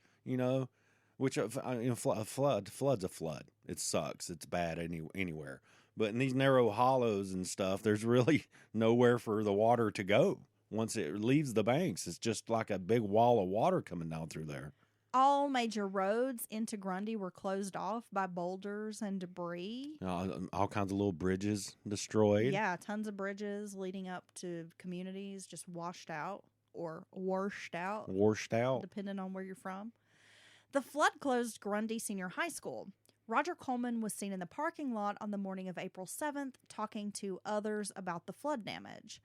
which flood's a flood. It sucks. It's bad anywhere. But in these narrow hollows and stuff, there's really nowhere for the water to go. Once it leaves the banks, it's just like a big wall of water coming down through there. All major roads into Grundy were closed off by boulders and debris. All kinds of little bridges destroyed. Yeah, tons of bridges leading up to communities just washed out or washed out. Washed out. Depending on where you're from. The flood closed Grundy Senior High School. Roger Coleman was seen in the parking lot on the morning of April 7th talking to others about the flood damage.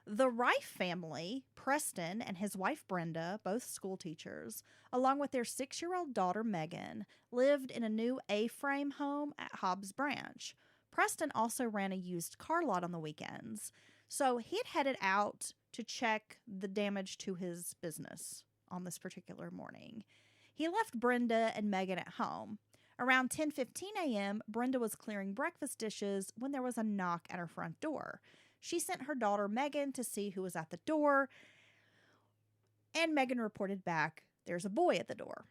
The Rife family, Preston and his wife Brenda, both school teachers, along with their 6-year-old daughter Megan, lived in a new A-frame home at Hobbs Branch. Preston also ran a used car lot on the weekends, so he had headed out to check the damage to his business on this particular morning. He left Brenda and Megan at home. Around 10:15 a.m., Brenda was clearing breakfast dishes when there was a knock at her front door. She sent her daughter Megan to see who was at the door, and Megan reported back, "There's a boy at the door."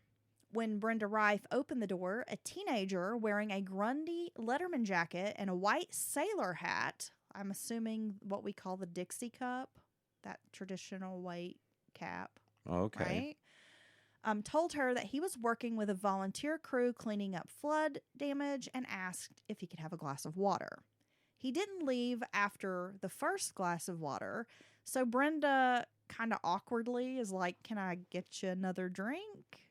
When Brenda Rife opened the door, a teenager wearing a Grundy Letterman jacket and a white sailor hat, I'm assuming what we call the Dixie cup, that traditional white cap, Okay. right? Told her that he was working with a volunteer crew cleaning up flood damage and asked if he could have a glass of water. He didn't leave after the first glass of water, so Brenda kind of awkwardly is like, "Can I get you another drink?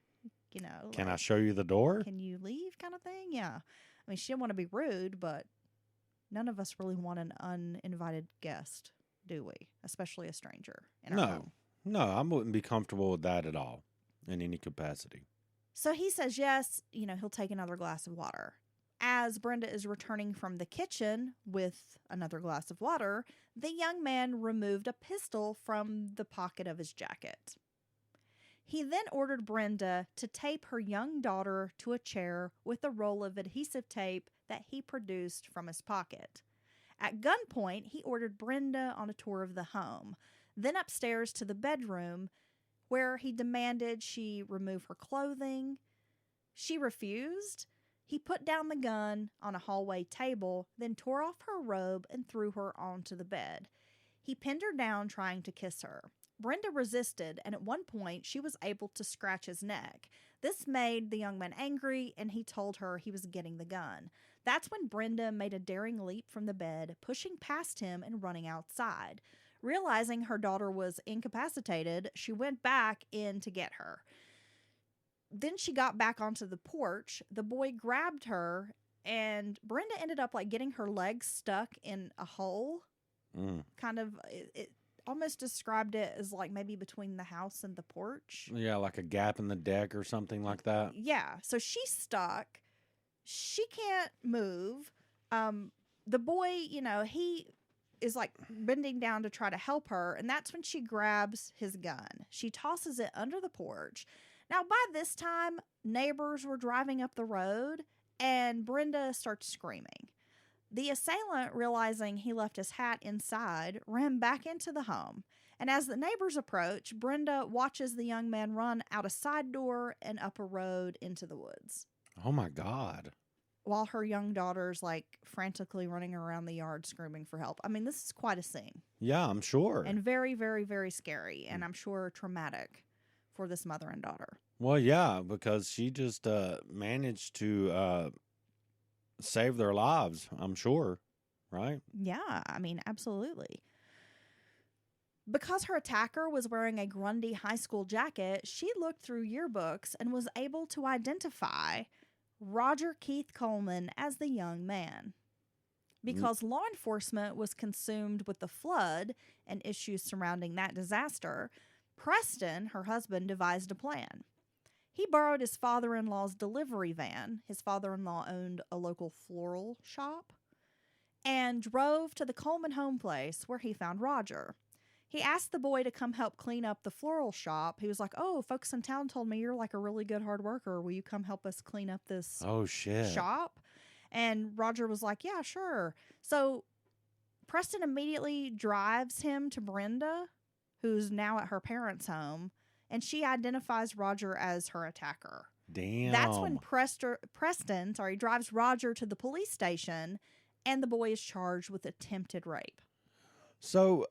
Can I show you the door?" Can you leave kind of thing? Yeah. She didn't want to be rude, but none of us really want an uninvited guest. do we? Especially a stranger in our No, home. no, I wouldn't be comfortable with that at all in any capacity. So he says yes, he'll take another glass of water. As Brenda is returning from the kitchen with another glass of water, the young man removed a pistol from the pocket of his jacket. He then ordered Brenda to tape her young daughter to a chair with a roll of adhesive tape that he produced from his pocket. At gunpoint, he ordered Brenda on a tour of the home, then upstairs to the bedroom, where he demanded she remove her clothing. She refused. He put down the gun on a hallway table, then tore off her robe and threw her onto the bed. He pinned her down, trying to kiss her. Brenda resisted, and at one point, she was able to scratch his neck. This made the young man angry, and he told her he was getting the gun. That's when Brenda made a daring leap from the bed, pushing past him and running outside. Realizing her daughter was incapacitated, she went back in to get her. Then she got back onto the porch. The boy grabbed her, and Brenda ended up getting her legs stuck in a hole. Kind of, it almost described it as maybe between the house and the porch. Yeah, like a gap in the deck or something like that. Yeah, so she's stuck. She can't move. The boy, he is bending down to try to help her, and that's when she grabs his gun. She tosses it under the porch. Now, by this time, neighbors were driving up the road, and Brenda starts screaming. The assailant, realizing he left his hat inside, ran back into the home. And as the neighbors approach, Brenda watches the young man run out a side door and up a road into the woods, Oh my God. while her young daughter's frantically running around the yard screaming for help. I mean, this is quite a scene. Yeah, I'm sure. And very, very, very scary. And I'm sure traumatic for this mother and daughter. Well, yeah, because she just managed to save their lives, I'm sure, right? Yeah, I mean, absolutely. Because her attacker was wearing a Grundy high school jacket, she looked through yearbooks and was able to identify Roger Keith Coleman as the young man. Because law enforcement was consumed with the flood and issues surrounding that disaster, Preston, her husband, devised a plan. He borrowed his father-in-law's delivery van. His father-in-law owned a local floral shop, and drove to the Coleman home place where he found Roger. He asked the boy to come help clean up the floral shop. He was like, "Oh, folks in town told me you're a really good hard worker. Will you come help us clean up this shop?" And Roger was like, "Yeah, sure." So Preston immediately drives him to Brenda, who's now at her parents' home, and she identifies Roger as her attacker. Damn. That's when Preston drives Roger to the police station, and the boy is charged with attempted rape. So,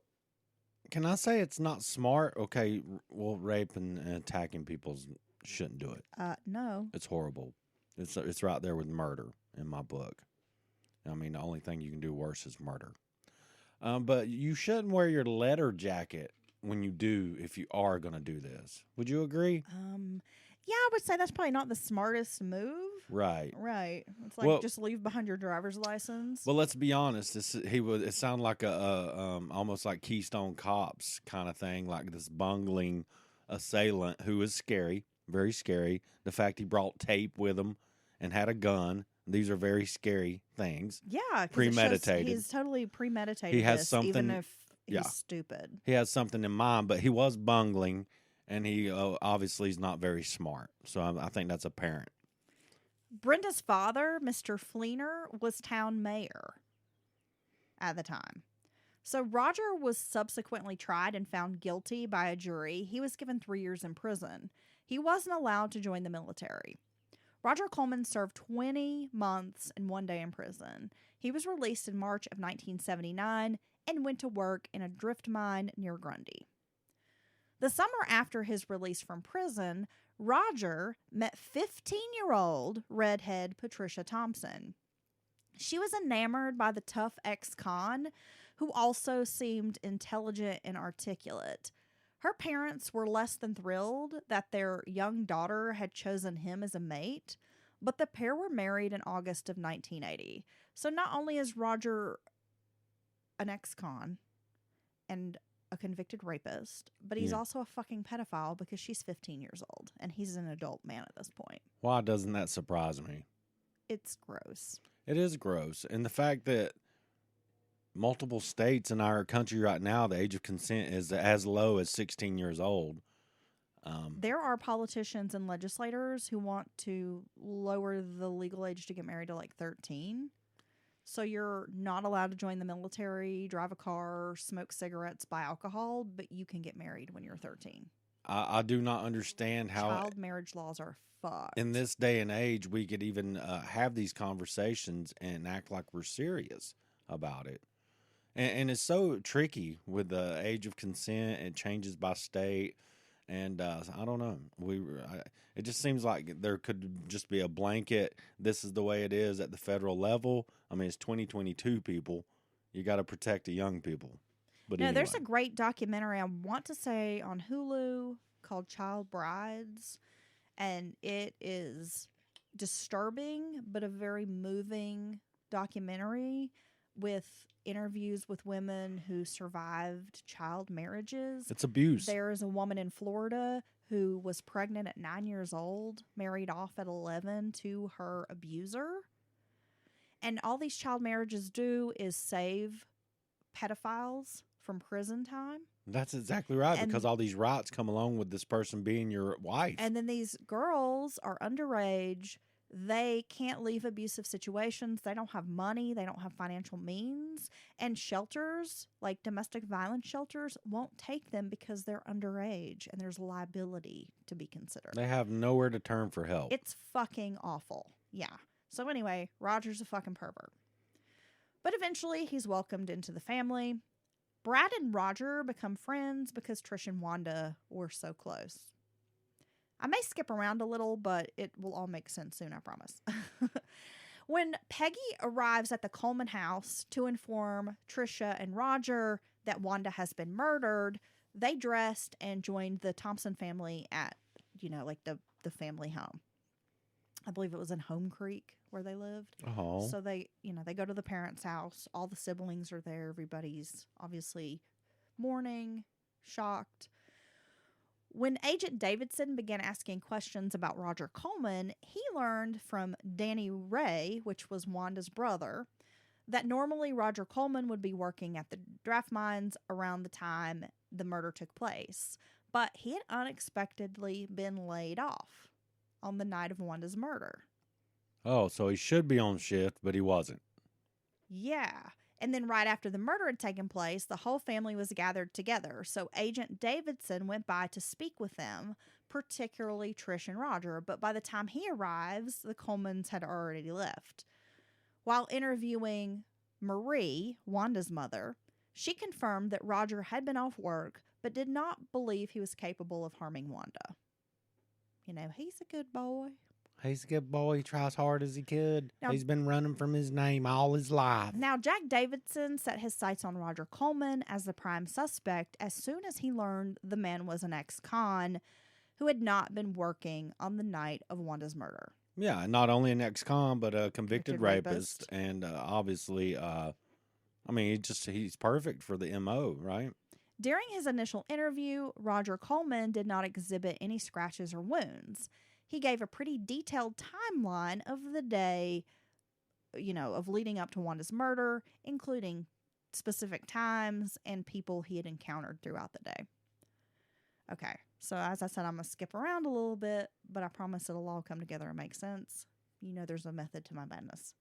can I say it's not smart? Okay, well, rape and attacking people shouldn't do it. No. It's horrible. It's right there with murder in my book. I mean, the only thing you can do worse is murder. But you shouldn't wear your leather jacket when if you are going to do this. Would you agree? Yeah, I would say that's probably not the smartest move. Right. Right. It's just leave behind your driver's license. Well, let's be honest. It sounded like almost like Keystone Cops kind of thing, like this bungling assailant who is scary, very scary. The fact he brought tape with him and had a gun. These are very scary things. Yeah, premeditated. He's totally premeditated. He has something, even if he's stupid. He has something in mind, but he was bungling, and he obviously is not very smart. So I think that's apparent. Brenda's father, Mr. Fleener, was town mayor at the time. So Roger was subsequently tried and found guilty by a jury. He was given 3 years in prison. He wasn't allowed to join the military. Roger Coleman served 20 months and 1 day in prison. He was released in March of 1979 and went to work in a drift mine near Grundy. The summer after his release from prison, Roger met 15-year-old redhead Patricia Thompson. She was enamored by the tough ex-con, who also seemed intelligent and articulate. Her parents were less than thrilled that their young daughter had chosen him as a mate, but the pair were married in August of 1980. So not only is Roger an ex-con and a convicted rapist, but he's Yeah. also a fucking pedophile because she's 15 years old and he's an adult man at this point. Why doesn't that surprise me? It's gross. It is gross. And the fact that multiple states in our country right now, the age of consent is as low as 16 years old. There are politicians and legislators who want to lower the legal age to get married to like 13. So you're not allowed to join the military, drive a car, smoke cigarettes, buy alcohol, but you can get married when you're 13. I do not understand how Child marriage laws are fucked. in this day and age we could even have these conversations and act like we're serious about it. And it's so tricky with the age of consent. It changes by state. And I don't know. It just seems like there could just be a blanket. This is the way it is at the federal level. I mean, it's 2022, people. You got to protect the young people. But no, anyway. there's a great documentary I want to say on Hulu called Child Brides, and it is disturbing but a very moving documentary with interviews with women who survived child marriages. It's abuse. There is a woman in Florida who was pregnant at 9 years old, married off at 11 to her abuser. And all these child marriages do is save pedophiles from prison time. That's exactly right, And- because all these rights come along with this person being your wife. And then these girls are underage. They can't leave abusive situations. They don't have money. They don't have financial means. And shelters, like domestic violence shelters, won't take them because they're underage and there's liability to be considered. They have nowhere to turn for help. It's fucking awful. Yeah. So anyway, Roger's a fucking pervert. But eventually he's welcomed into the family. Brad and Roger become friends because Trish and Wanda were so close. I may skip around a little, but it will all make sense soon, I promise. When Peggy arrives at the Coleman house to inform Trisha and Roger that Wanda has been murdered, they dressed and joined the Thompson family at, like the family home. I believe it was in Home Creek where they lived. Oh. So they go to the parents' house. All the siblings are there. Everybody's obviously mourning, shocked. When Agent Davidson began asking questions about Roger Coleman, he learned from Danny Ray, which was Wanda's brother, that normally Roger Coleman would be working at the draft mines around the time the murder took place. But he had unexpectedly been laid off on the night of Wanda's murder. Oh, so he should be on shift, but he wasn't. Yeah. And then right after the murder had taken place, the whole family was gathered together. So Agent Davidson went by to speak with them, particularly Trish and Roger. But by the time he arrives, the Colemans had already left. While interviewing Marie, Wanda's mother, she confirmed that Roger had been off work, but did not believe he was capable of harming Wanda. He's a good boy. He's a good boy. He tries hard as he could. Now- He's been running from his name all his life. Now, Jack Davidson set his sights on Roger Coleman as the prime suspect as soon as he learned the man was an ex-con who had not been working on the night of Wanda's murder. Yeah, not only an ex-con, but a convicted Convicted rapist. rapist. And obviously, he's perfect for the MO, right? During his initial interview, Roger Coleman did not exhibit any scratches or wounds. He gave a pretty detailed timeline of the day, of leading up to Wanda's murder, including specific times and people he had encountered throughout the day. Okay, so as I said, I'm going to skip around a little bit, but I promise it'll all come together and make sense. There's a method to my madness.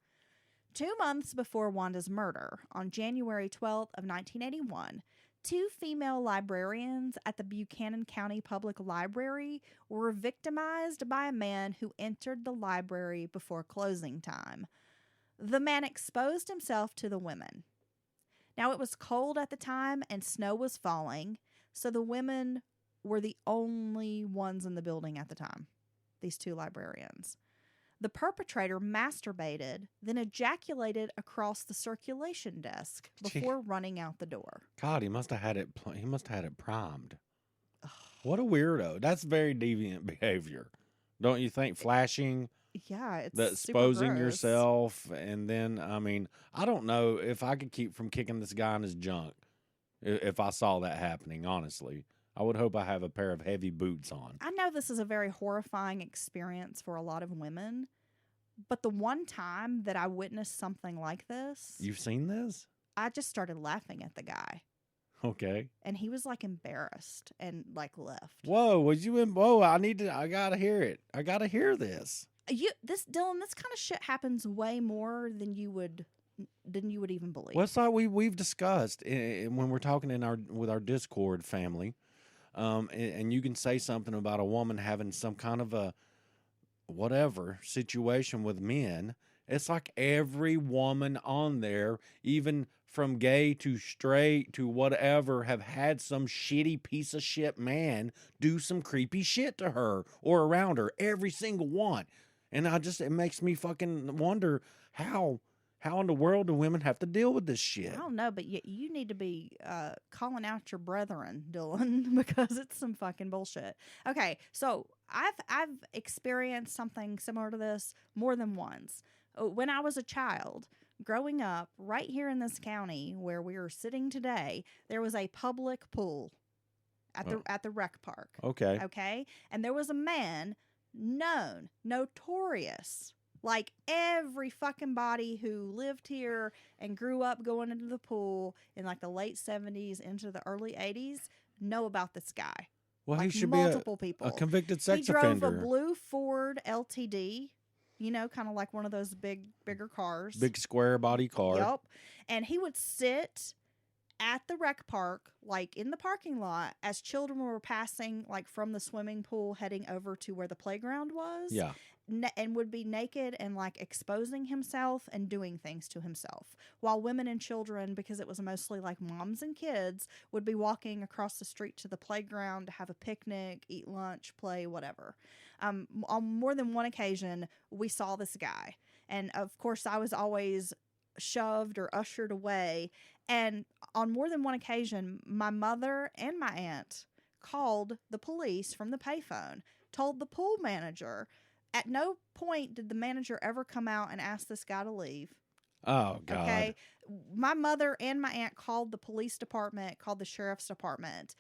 2 months before Wanda's murder, on January 12th of 1981, 2 female librarians at the Buchanan County Public Library were victimized by a man who entered the library before closing time. The man exposed himself to the women. Now, it was cold at the time and snow was falling, so the women were the only ones in the building at the time, these 2 librarians. The perpetrator masturbated, then ejaculated across the circulation desk before running out the door. God, he must have had it. He must have had it primed. What a weirdo! That's very deviant behavior, don't you think? Flashing, Yeah, it's the super exposing gross. yourself, and then I don't know if I could keep from kicking this guy in his junk. if I saw that happening, honestly. I would hope I have a pair of heavy boots on. I know this is a very horrifying experience for a lot of women, but the one time that I witnessed something like this, You've seen this? I just started laughing at the guy. Okay. And he was like embarrassed and like left. Whoa, was you in? Whoa, I gotta hear it. I gotta hear this. Dylan, this kind of shit happens way more than you would even believe. Well, it's like we've discussed when we're talking with our Discord family, and you can say something about a woman having some kind of a whatever situation with men. It's like every woman on there, even from gay to straight to whatever, have had some shitty piece of shit man do some creepy shit to her or around her. Every single one. And it makes me fucking wonder how in the world do women have to deal with this shit? I don't know, but you need to be calling out your brethren, Dylan, because it's some fucking bullshit. Okay, so I've experienced something similar to this more than once. When I was a child, growing up, right here in this county where we are sitting today, there was a public pool at the rec park. Okay. Okay, and there was a man notorious. Like every fucking body who lived here and grew up going into the pool in like the late 70s into the early 80s know about this guy. Well, like he should multiple be people. A convicted sex he drove offender. a blue Ford LTD, kind of like one of those bigger cars. Big square body car. Yep. And he would sit at the rec park, like in the parking lot, as children were passing, like from the swimming pool heading over to where the playground was. Yeah. And would be naked and like exposing himself and doing things to himself, while women and children, because it was mostly like moms and kids, would be walking across the street to the playground to have a picnic, eat lunch, play, whatever. On more than one occasion, we saw this guy, and of course, I was always shoved or ushered away. And on more than one occasion, my mother and my aunt called the police from the payphone, told the pool manager. At no point did the manager ever come out and ask this guy to leave. Oh, God. Okay. My mother and my aunt called the police department, called the sheriff's department.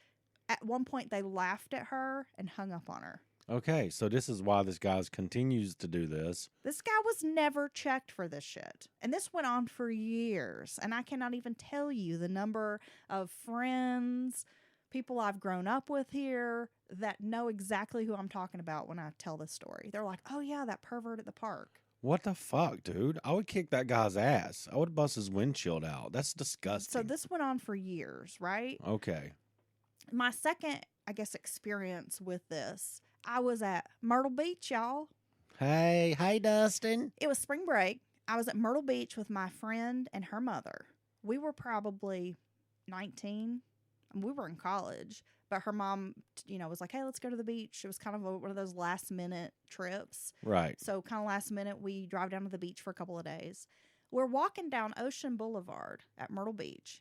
At one point, they laughed at her and hung up on her. Okay, so this is why this guy continues to do this. This guy was never checked for this shit. And this went on for years. And I cannot even tell you the number of friends, people I've grown up with here that know exactly who I'm talking about when I tell this story. They're like, oh, yeah, that pervert at the park. What the fuck, dude? I would kick that guy's ass. I would bust his windshield out. That's disgusting. So this went on for years, right? Okay. My second, I guess, experience with this, I was at Myrtle Beach, y'all. Hey, Dustin. It was spring break. I was at Myrtle Beach with my friend and her mother. We were probably 19. We were in college, but her mom, was like, hey, let's go to the beach. It was kind of one of those last minute trips. Right. So kind of last minute, we drive down to the beach for a couple of days. We're walking down Ocean Boulevard at Myrtle Beach,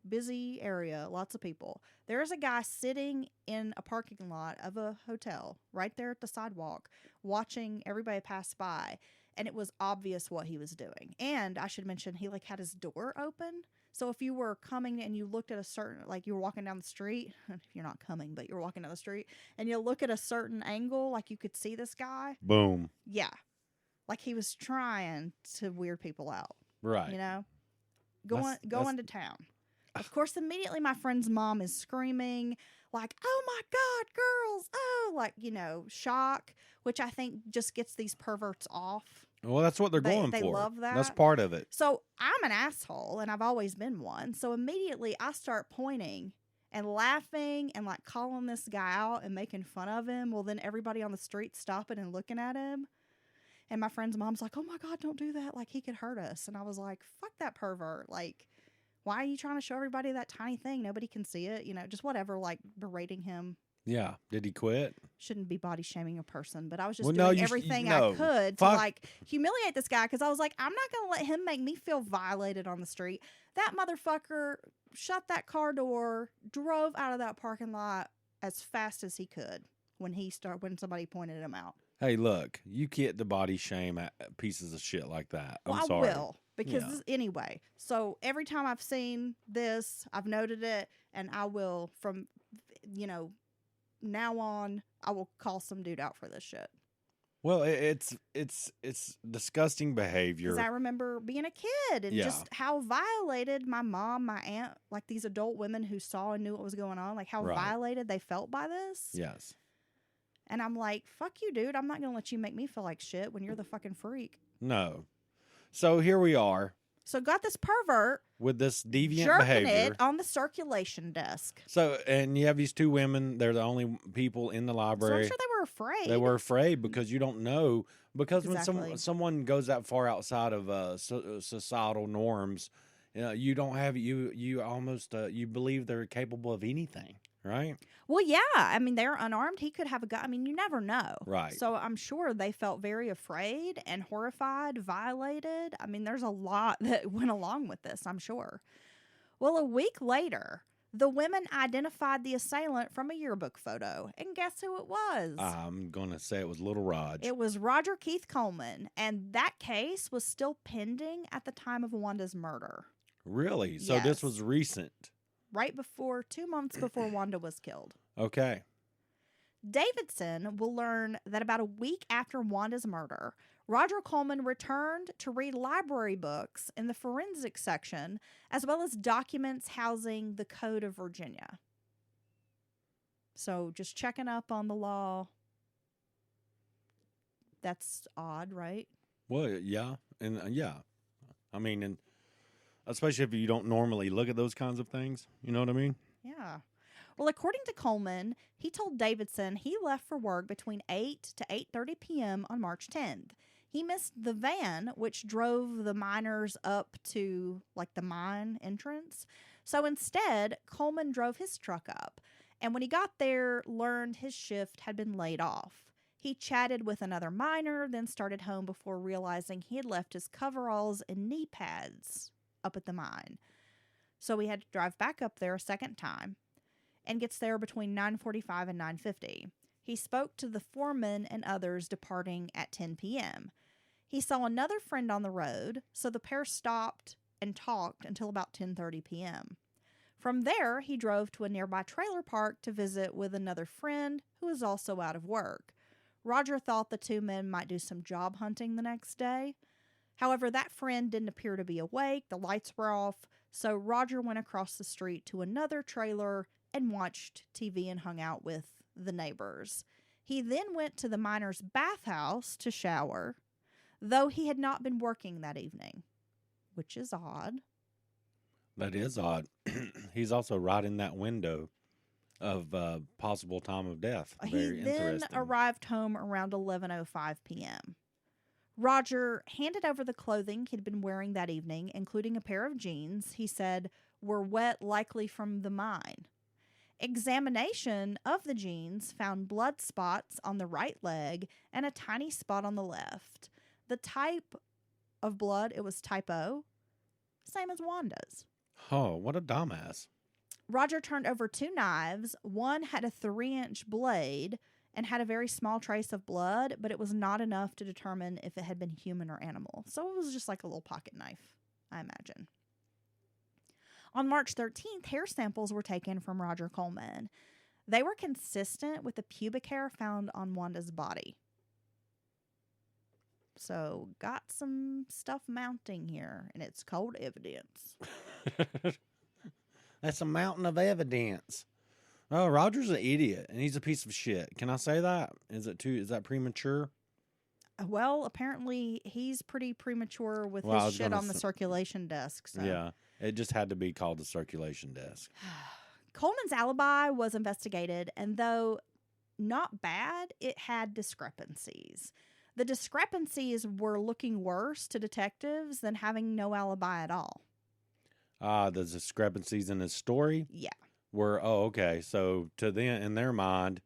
busy area, lots of people. There's a guy sitting in a parking lot of a hotel right there at the sidewalk, watching everybody pass by. And it was obvious what he was doing. And I should mention, he had his door open. So if you were coming and you looked at a certain, you were walking down the street, you're not coming, but you're walking down the street, and you look at a certain angle, you could see this guy. Boom. Yeah. He was trying to weird people out. Right. Going to town. Of course, immediately my friend's mom is screaming, oh my God, girls. Oh, shock, which I think just gets these perverts off. Well, that's what they're going for. They love that. That's part of it. So I'm an asshole, and I've always been one. So immediately I start pointing and laughing and calling this guy out and making fun of him. Well, then everybody on the street stopping and looking at him. And my friend's mom's like, oh my God, don't do that. He could hurt us. And I was like, fuck that pervert. Why are you trying to show everybody that tiny thing? Nobody can see it. Just whatever, berating him. Yeah. Did he quit? Shouldn't be body shaming a person, but I was just doing I could to humiliate this guy, because I was like, I'm not going to let him make me feel violated on the street. That motherfucker shut that car door, drove out of that parking lot as fast as he could when somebody pointed him out. Hey, look, you can't the body shame at pieces of shit like that. I'm well, sorry. I will, Because Yeah. anyway, so every time I've seen this, I've noted it, and I will from, now on, I will call some dude out for this shit. Well, it's disgusing Because behavior. I remember being a kid and Yeah. just how violated my mom, my aunt, like these adult women who saw and knew what was going on, like how Right. violated they felt by this. Yes. And I'm like, fuck you, dude. I'm not going to let you make me feel like shit when you're the fucking freak. No. So here we are So got this pervert with this deviant jerking behavior. it on the circulation desk. So, and you have these two women. They're the only people in the So I'm library. sure they were afraid. They were afraid because you don't know. Because Exactly. when someone goes that far outside of societal norms, you don't have you almost you believe they're capable of anything, right? Well, yeah. I mean, they're unarmed. He could have a gun. I mean, you never know. Right. So I'm sure they felt very afraid and horrified, violated. I mean, there's a lot that went along with this, I'm sure. Well, a week later, the women identified the assailant from a yearbook photo. And guess who it was? I'm gonna say it was Little Raj. It was Roger Keith Coleman. And that case was still pending at the time of Wanda's murder. Really? So Yes. this was recent. Right before, 2 months before Wanda was killed. Okay. Davidson will learn that about a week after Wanda's murder, Roger Coleman returned to read library books in the forensics section, as well as documents housing the Code of Virginia. So just checking up on the law. That's odd, right? Well, yeah, and yeah, I mean, and especially if you don't normally look at those kinds of things, you know what I mean? Yeah. Well, according to Coleman, he told Davidson he left for work between 8 to 8:30 p.m. on March 10th. He missed the van, which drove the miners up to, like, the mine entrance. So instead, Coleman drove his truck up. And when he got there, learned his shift had been laid off. He chatted with another miner, then started home before realizing he had left his coveralls and knee pads up at the mine. So he had to drive back up there a second time and gets there between 9:45 and 9:50. He spoke to the foreman and others departing at 10 p.m. He saw another friend on the road, so the pair stopped and talked until about 10:30 p.m. From there, he drove to a nearby trailer park to visit with another friend who was also out of work. Roger thought the two men might do some job hunting the next day. However, that friend didn't appear to be awake, the lights were off, so Roger went across the street to another trailer and watched TV and hung out with the neighbors. He then went to the miner's bathhouse to shower, though he had not been working that evening, which is odd. That is odd. He's also right in that window of possible time of death. He Very then interesting. arrived home around 11:05 p.m. Roger handed over the clothing he'd been wearing that evening, including a pair of jeans he said were wet, likely from the mine. Examination of the jeans found blood spots on the right leg and a tiny spot on the left. The type of blood, it was type O, same as Wanda's. Oh, what a dumbass. Roger turned over 2 knives. One had a 3-inch blade and had a very small trace of blood, but it was not enough to determine if it had been human or animal. So it was just like a little pocket knife, I imagine. On March 13th, hair samples were taken from Roger Coleman. They were consistent with the pubic hair found on Wanda's body. So got some stuff mounting here, and it's cold evidence. That's a mountain of evidence. Oh, Roger's an idiot, and he's a piece of shit. Can I say that? Is that premature? Well, apparently he's pretty premature with Well, I his was shit gonna on the circulation desk. So. Yeah, it just had to be called the circulation desk. Coleman's alibi was investigated, and though not bad, it had discrepancies. The discrepancies were looking worse to detectives than having no alibi at all. The discrepancies in his story Yeah. were, okay. So to them, in their mind,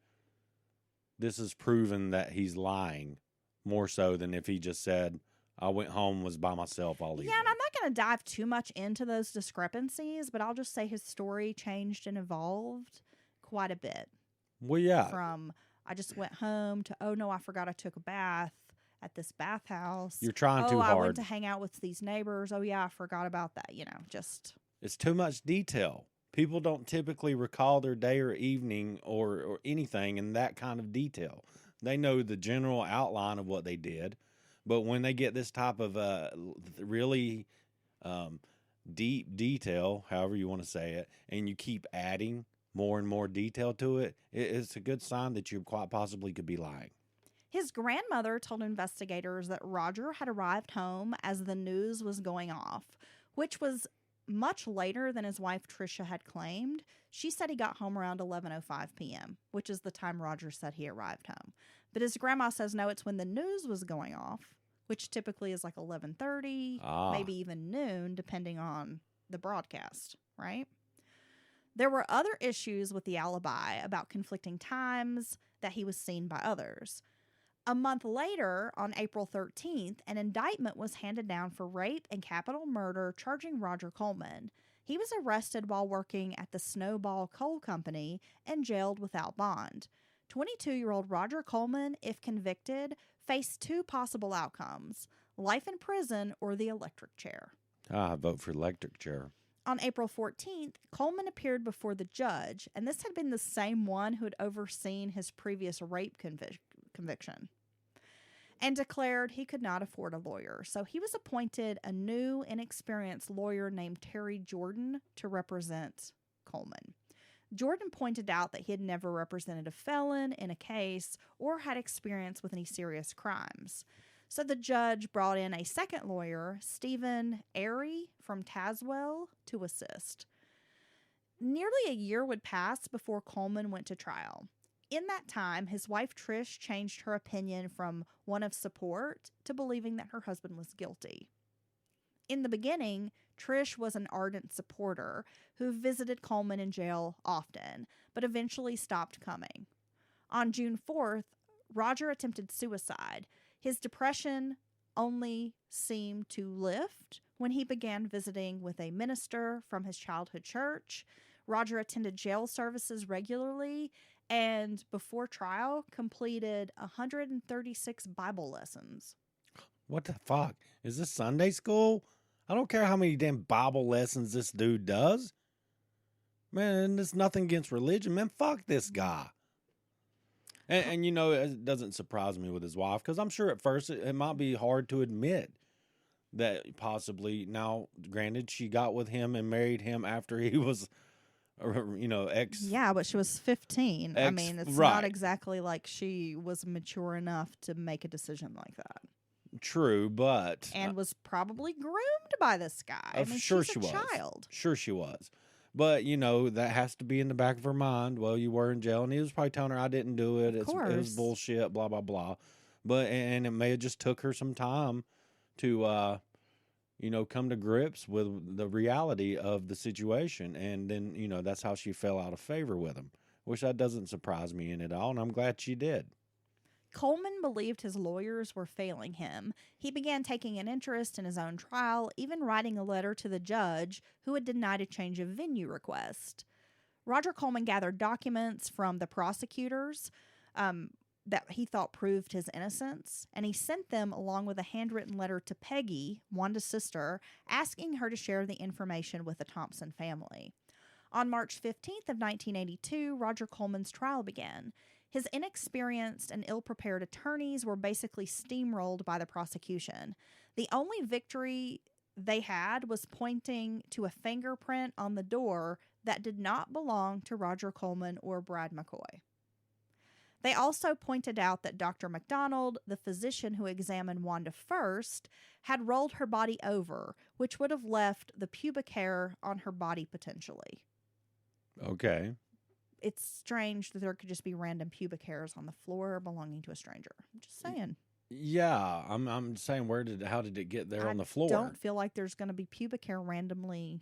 this is proven that he's lying more so than if he just said, I went home, was by myself all evening. Yeah, and I'm not going to dive too much into those discrepancies, but I'll just say his story changed and evolved quite a bit. Well, yeah. From, I just went home to, oh no, I forgot I took a bath at this bathhouse. You're trying oh, too I hard. went to hang out with these neighbors. Oh, yeah, I forgot about that. Just. It's too much detail. People don't typically recall their day or evening or anything in that kind of detail. They know the general outline of what they did. But when they get this type of really deep detail, however you want to say it, and you keep adding more and more detail to it, it's a good sign that you quite possibly could be lying. His grandmother told investigators that Roger had arrived home as the news was going off, which was much later than his wife Tricia had claimed. She said he got home around 11:05 p.m., which is the time Roger said he arrived home. But his grandma says no, it's when the news was going off, which typically is like 11:30, maybe even noon, depending on the broadcast, right? There were other issues with the alibi about conflicting times that he was seen by others. A month later, on April 13th, an indictment was handed down for rape and capital murder charging Roger Coleman. He was arrested while working at the Snowball Coal Company and jailed without bond. 22-year-old Roger Coleman, if convicted, faced two possible outcomes: life in prison or the electric chair. I vote for electric chair. On April 14th, Coleman appeared before the judge, and this had been the same one who had overseen his previous rape conviction, and declared he could not afford a lawyer. So he was appointed a new, inexperienced lawyer named Terry Jordan to represent Coleman. Jordan pointed out that he had never represented a felon in a case or had experience with any serious crimes. So the judge brought in a second lawyer, Stephen Airy from Tazewell, to assist. Nearly a year would pass before Coleman went to trial. In that time, his wife Trish changed her opinion from one of support to believing that her husband was guilty. In the beginning, Trish was an ardent supporter who visited Coleman in jail often, but eventually stopped coming. On June 4th, Roger attempted suicide. His depression only seemed to lift when he began visiting with a minister from his childhood church. Roger attended jail services regularly and, before trial, completed 136 Bible lessons. What the fuck? Is this Sunday school? I don't care how many damn Bible lessons this dude does. Man, there's nothing against religion. Man, fuck this guy. And it doesn't surprise me with his wife, because I'm sure at first it might be hard to admit that possibly, now, granted, she got with him and married him after he was, ex. Yeah, but she was 15. I mean, it's right. not exactly like she was mature enough to make a decision like that. True, but... And was probably groomed by this guy. I mean, sure she's she a was. child. Sure she was. But, that has to be in the back of her mind. Well, you were in jail, and he was probably telling her, I didn't do it. It was bullshit, blah, blah, blah. But, and it may have just took her some time to, come to grips with the reality of the situation. And then, that's how she fell out of favor with him, which that doesn't surprise me in at all, and I'm glad she did. Coleman believed his lawyers were failing him. He began taking an interest in his own trial, even writing a letter to the judge who had denied a change of venue request. Roger Coleman gathered documents from the prosecutors that he thought proved his innocence, and he sent them along with a handwritten letter to Peggy, Wanda's sister, asking her to share the information with the Thompson family. On March 15th of 1982, Roger Coleman's trial began. His inexperienced and ill-prepared attorneys were basically steamrolled by the prosecution. The only victory they had was pointing to a fingerprint on the door that did not belong to Roger Coleman or Brad McCoy. They also pointed out that Dr. McDonald, the physician who examined Wanda first, had rolled her body over, which would have left the pubic hair on her body potentially. Okay. It's strange that there could just be random pubic hairs on the floor belonging to a stranger. I'm just saying. Yeah, I'm saying how did it get there on the floor? I don't feel like there's going to be pubic hair randomly,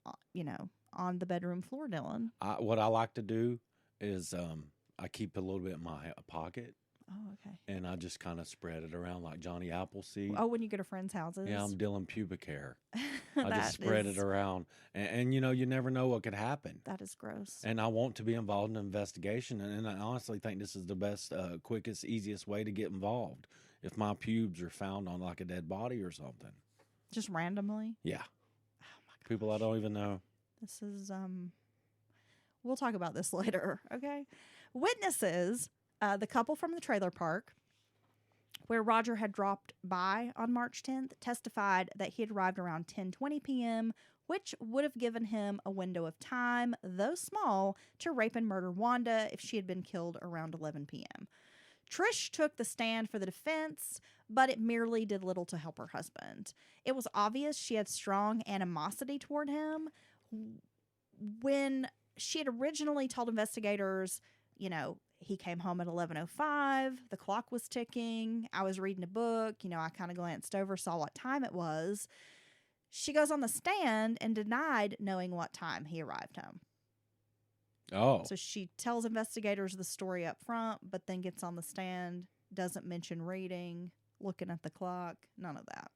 on the bedroom floor, Dylan. What I like to do is I keep a little bit in my pocket. Oh, okay. And I just kind of spread it around like Johnny Appleseed. Oh, when you go to friends' houses? Yeah, I'm Dylan pubic hair. I just spread it around. And you never know what could happen. That is gross. And I want to be involved in an investigation. And I honestly think this is the best, quickest, easiest way to get involved if my pubes are found on like a dead body or something. Just randomly. Yeah. Oh my People I don't even know. This is we'll talk about this later, okay? Witnesses, the couple from the trailer park where Roger had dropped by on March 10th, testified that he had arrived around 10:20 p.m., which would have given him a window of time, though small, to rape and murder Wanda if she had been killed around 11 p.m. Trish took the stand for the defense, but it merely did little to help her husband. It was obvious she had strong animosity toward him. When she had originally told investigators, you know, he came home at 11:05, the clock was ticking, I was reading a book, you know, I kind of glanced over, saw what time it was. She goes on the stand and denied knowing what time he arrived home. Oh. So she tells investigators the story up front, but then gets on the stand, doesn't mention reading, looking at the clock, none of that.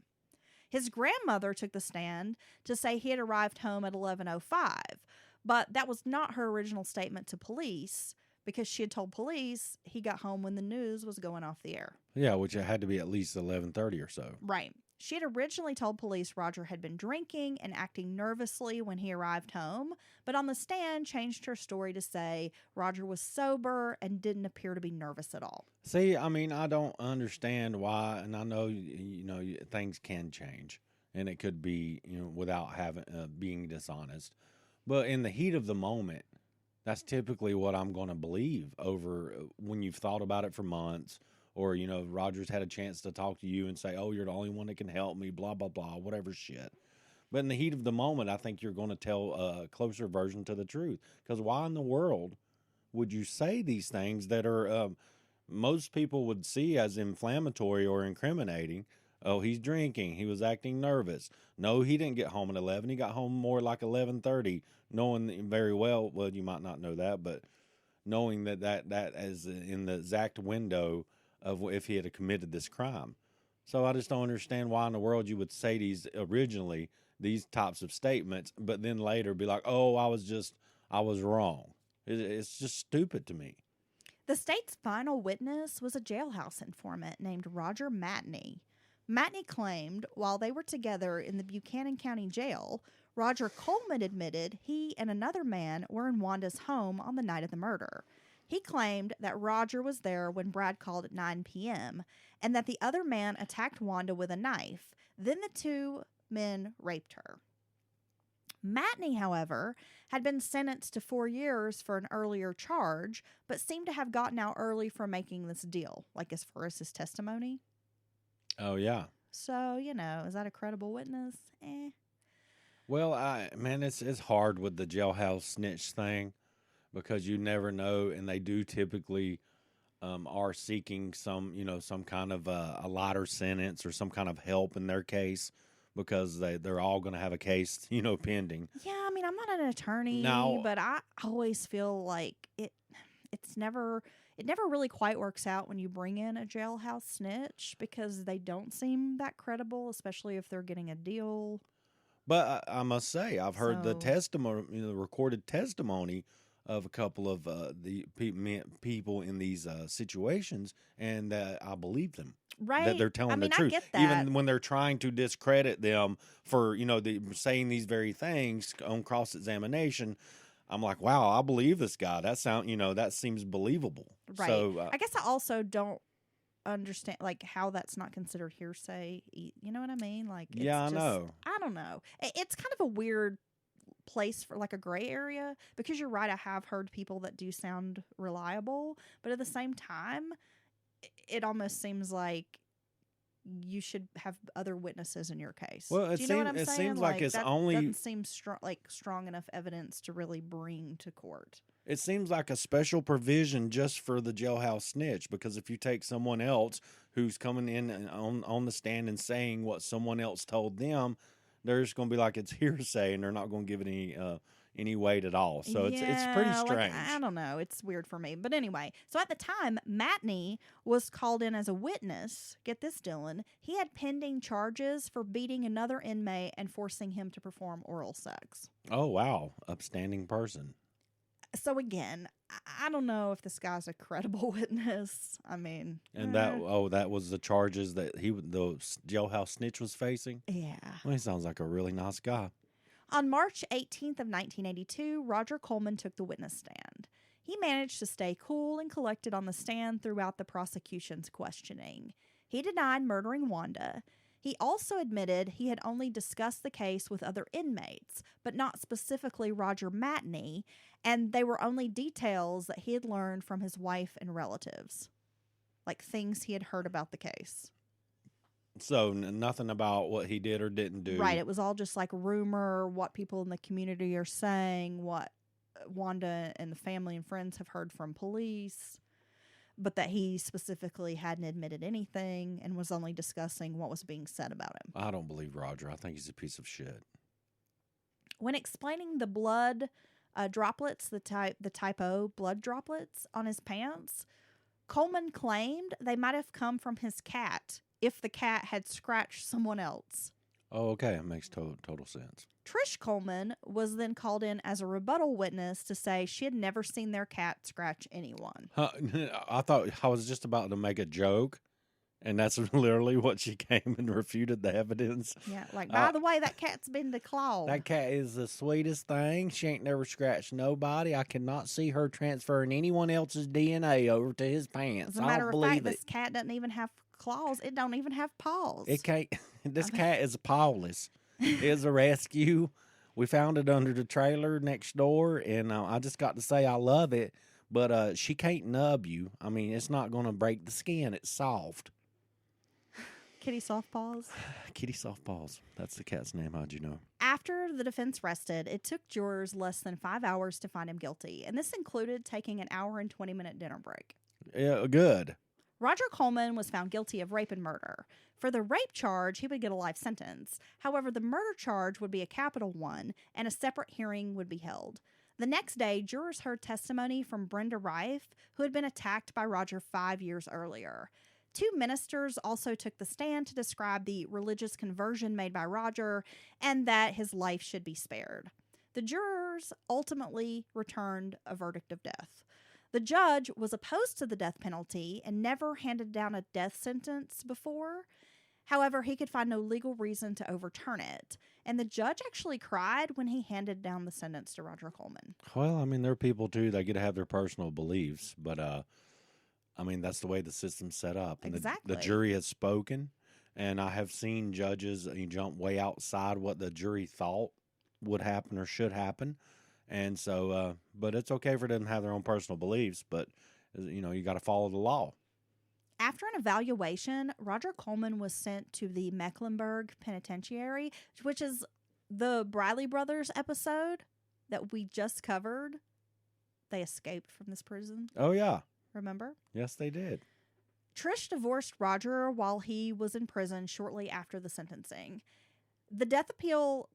His grandmother took the stand to say he had arrived home at 11:05, but that was not her original statement to police because she had told police he got home when the news was going off the air. Yeah, which it had to be at least 11:30 or so. Right. She had originally told police Roger had been drinking and acting nervously when he arrived home, but on the stand changed her story to say Roger was sober and didn't appear to be nervous at all. See, I mean, I don't understand why, and I know things can change, and it could be without having being dishonest, but in the heat of the moment, that's typically what I'm going to believe over when you've thought about it for months. Or, Roger's had a chance to talk to you and say, oh, you're the only one that can help me, blah, blah, blah, whatever shit. But in the heat of the moment, I think you're going to tell a closer version to the truth. Because why in the world would you say these things that are most people would see as inflammatory or incriminating? Oh, he's drinking. He was acting nervous. No, he didn't get home at 11. He got home more like 11:30, knowing very well, you might not know that, but knowing that is in the exact window of if he had committed this crime. So I just don't understand why in the world you would say these types of statements, but then later be like, oh, I was wrong. It's just stupid to me. The state's final witness was a jailhouse informant named Roger Matney. Matney claimed while they were together in the Buchanan County Jail, Roger Coleman admitted he and another man were in Wanda's home on the night of the murder. He claimed that Roger was there when Brad called at 9 p.m. and that the other man attacked Wanda with a knife. Then the two men raped her. Matney, however, had been sentenced to 4 years for an earlier charge, but seemed to have gotten out early for making this deal, like as far as his testimony. Oh, yeah. So, is that a credible witness? Well, it's hard with the jailhouse snitch thing. Because you never know, and they do typically are seeking some kind of a lighter sentence or some kind of help in their case because they're all going to have a case, pending. Yeah, I mean, I'm not an attorney, but I always feel like it never really quite works out when you bring in a jailhouse snitch because they don't seem that credible, especially if they're getting a deal. But I must say, I've heard the testimony, the recorded testimony of a couple of the people in these situations, and I believe them. Right. That they're telling the truth. I get that. Even when they're trying to discredit them for, saying these very things on cross-examination, I'm like, wow, I believe this guy. That seems believable. Right. So, I guess I also don't understand how that's not considered hearsay. You know what I mean? I know. I don't know. It's kind of a weird place for a gray area because you're right. I have heard people that do sound reliable, but at the same time, it almost seems like you should have other witnesses in your case. Well, do you know what I'm saying? It seems like it's only doesn't seem strong enough evidence to really bring to court. It seems like a special provision just for the jailhouse snitch, because if you take someone else who's coming in on the stand and saying what someone else told them, they're just going to be like it's hearsay, and they're not going to give it any weight at all. So it's pretty strange. I don't know. It's weird for me. But anyway, so at the time, Matney was called in as a witness. Get this, Dylan. He had pending charges for beating another inmate and forcing him to perform oral sex. Oh, wow. Upstanding person. So again, I don't know if this guy's a credible witness. I mean, And that was the charges that the jailhouse snitch was facing. yeah. Well, he sounds like a really nice guy. On March 18th of 1982, Roger Coleman took the witness stand. He managed to stay cool and collected on the stand throughout the prosecution's questioning. He denied murdering Wanda. He also admitted he had only discussed the case with other inmates, but not specifically Roger Matney, and they were only details that he had learned from his wife and relatives, like things he had heard about the case. So nothing about what he did or didn't do. Right, it was all just like rumor, what people in the community are saying, what Wanda and the family and friends have heard from police, but that he specifically hadn't admitted anything and was only discussing what was being said about him. I don't believe Roger. I think he's a piece of shit. When explaining the blood droplets, the type O blood droplets on his pants, Coleman claimed they might have come from his cat if the cat had scratched someone else. Oh, okay. It makes total sense. Trish Coleman was then called in as a rebuttal witness to say she had never seen their cat scratch anyone. I thought I was just about to make a joke, and that's literally what she came and refuted the evidence. Yeah, like, by the way, that cat's been declawed. That cat is the sweetest thing. She ain't never scratched nobody. I cannot see her transferring anyone else's DNA over to his pants. As a matter of fact, this cat doesn't even have claws. It don't even have paws. It can't. This cat is pawless. It's a rescue. We found it under the trailer next door, and I just got to say I love it. But she can't nub you. I mean, it's not going to break the skin. It's soft. Kitty Soft Paws. Kitty Soft Paws. That's the cat's name. How'd you know? After the defense rested, it took jurors less than 5 hours to find him guilty, and this included taking an hour and 20-minute dinner break. Yeah, good. Roger Coleman was found guilty of rape and murder. For the rape charge, he would get a life sentence. However, the murder charge would be a capital one, and a separate hearing would be held. The next day, jurors heard testimony from Brenda Rife, who had been attacked by Roger 5 years earlier. 2 ministers also took the stand to describe the religious conversion made by Roger and that his life should be spared. The jurors ultimately returned a verdict of death. The judge was opposed to the death penalty and never handed down a death sentence before. However, he could find no legal reason to overturn it. And the judge actually cried when he handed down the sentence to Roger Coleman. Well, I mean, there are people, too, that get to have their personal beliefs. But, I mean, that's the way the system's set up. And Exactly. The jury has spoken. And I have seen judges jump way outside what the jury thought would happen or should happen. And so, but it's okay for them to have their own personal beliefs. But, you got to follow the law. After an evaluation, Roger Coleman was sent to the Mecklenburg Penitentiary, which is the Bradley Brothers episode that we just covered. They escaped from this prison. Oh, yeah. Remember? Yes, they did. Trish divorced Roger while he was in prison shortly after the sentencing. The death appeal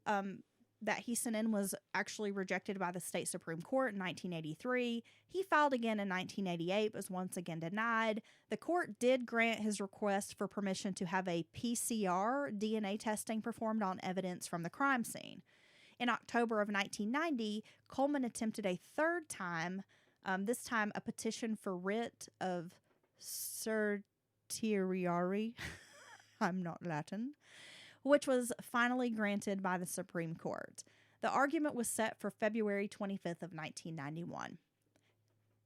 that he sent in was actually rejected by the state Supreme Court in 1983. He filed again in 1988, but was once again denied. The court did grant his request for permission to have a PCR DNA testing performed on evidence from the crime scene. In October of 1990, Coleman attempted a third time, this time a petition for writ of certiorari. I'm not Latin. Which was finally granted by the Supreme Court. The argument was set for February 25th of 1991.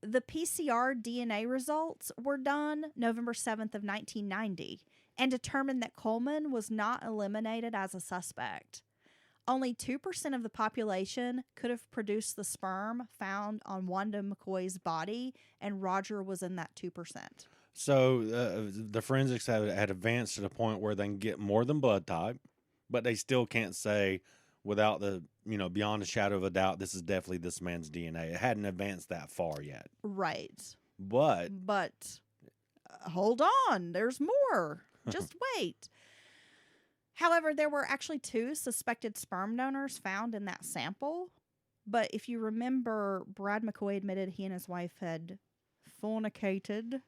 The PCR DNA results were done November 7th of 1990 and determined that Coleman was not eliminated as a suspect. Only 2% of the population could have produced the sperm found on Wanda McCoy's body, and Roger was in that 2%. So the forensics had advanced to the point where they can get more than blood type, but they still can't say without the, beyond a shadow of a doubt, this is definitely this man's DNA. It hadn't advanced that far yet. Right. But hold on, there's more. Just wait. However, there were actually 2 suspected sperm donors found in that sample. But if you remember, Brad McCoy admitted he and his wife had fornicated.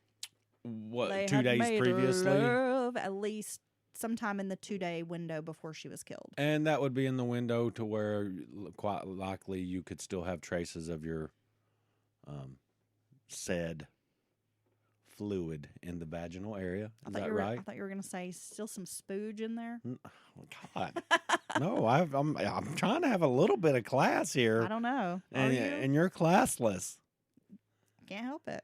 What, They 2 had days made previously? love at least sometime in the 2-day window before she was killed. And that would be in the window to where quite likely you could still have traces of your said fluid in the vaginal area. Is that I right? thought you were going to say still some spooge in there. God, no. I'm trying to have a little bit of class here. I don't know. Are and, you? and you're classless. Can't help it.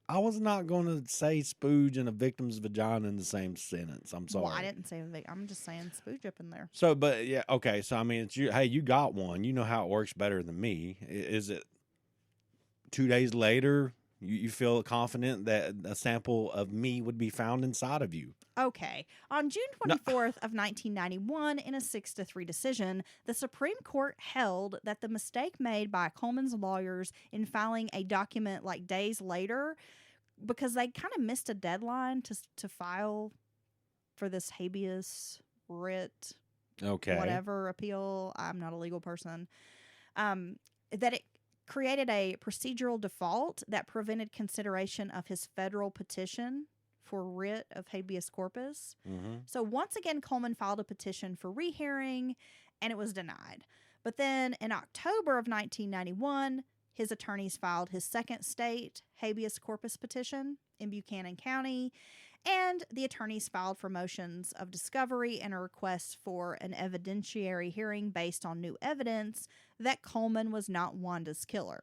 I was not going to say spooge and a victim's vagina in the same sentence. I'm sorry. Well, I didn't say I'm just saying spooge up in there. So, but yeah, okay. So, I mean, it's you. Hey, you got one. You know how it works better than me. Is it 2 days later? You feel confident that a sample of me would be found inside of you? Okay. On June 24th of 1991, in a 6-3 decision, the Supreme Court held that the mistake made by Coleman's lawyers in filing a document like days later, because they kind of missed a deadline to file for this habeas writ, whatever appeal. I'm not a legal person. That it created a procedural default that prevented consideration of his federal petition for writ of habeas corpus. Mm-hmm. So once again, Coleman filed a petition for rehearing, and it was denied. But then in October of 1991, his attorneys filed his second state habeas corpus petition in Buchanan County, and the attorneys filed for motions of discovery and a request for an evidentiary hearing based on new evidence that Coleman was not Wanda's killer.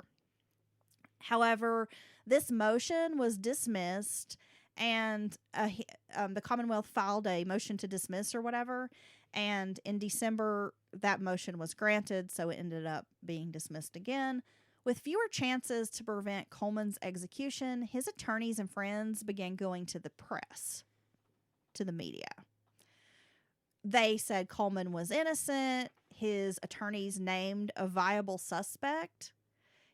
However, this motion was dismissed, and the Commonwealth filed a motion to dismiss or whatever, and in December, that motion was granted, so it ended up being dismissed again. With fewer chances to prevent Coleman's execution, his attorneys and friends began going to the press, to the media. They said Coleman was innocent. His attorneys named a viable suspect.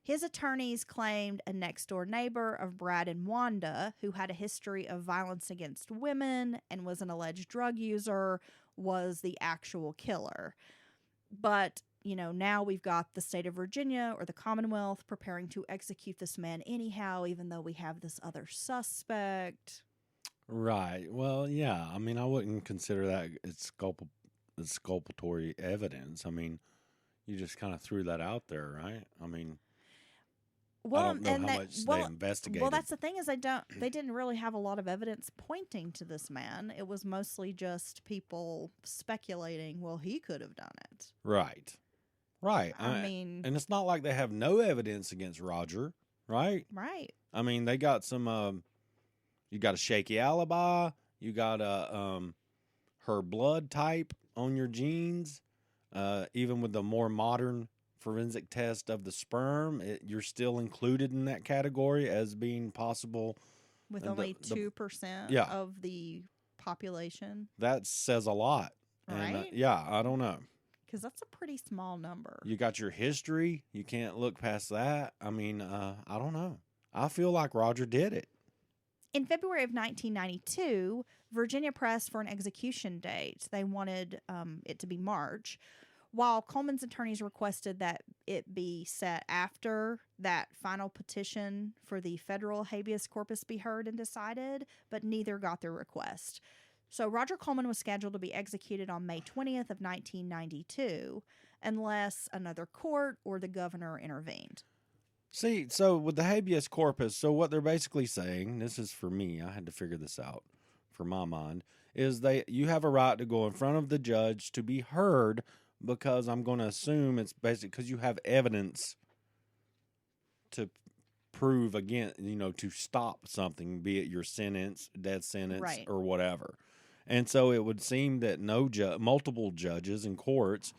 His attorneys claimed a next-door neighbor of Brad and Wanda, who had a history of violence against women and was an alleged drug user, was the actual killer. But now we've got the state of Virginia or the Commonwealth preparing to execute this man anyhow, even though we have this other suspect. Right. Well, yeah. I mean, I wouldn't consider that it's exculpatory evidence. I mean, you just kind of threw that out there, right? I mean, I don't know how much they investigated. Well, that's the thing is they didn't really have a lot of evidence pointing to this man. It was mostly just people speculating, well, he could have done it. Right. I mean, and it's not like they have no evidence against Roger, right? Right. I mean, they got some. You got a shaky alibi. You got her blood type on your genes. Even with the more modern forensic test of the sperm, you're still included in that category as being possible. With only 2% of the population. That says a lot. Right? And, I don't know. Because that's a pretty small number. You got your history. You can't look past that. I mean, I don't know. I feel like Roger did it. In February of 1992, Virginia pressed for an execution date. They wanted it to be March, while Coleman's attorneys requested that it be set after that final petition for the federal habeas corpus be heard and decided, but neither got their request. So Roger Coleman was scheduled to be executed on May 20th of 1992, unless another court or the governor intervened. See, so with the habeas corpus, so what they're basically saying, this is for me, I had to figure this out for my mind, is you have a right to go in front of the judge to be heard, because I'm going to assume it's basically because you have evidence to prove again, to stop something, be it your sentence, death sentence, right, or whatever. And so it would seem that multiple judges and courts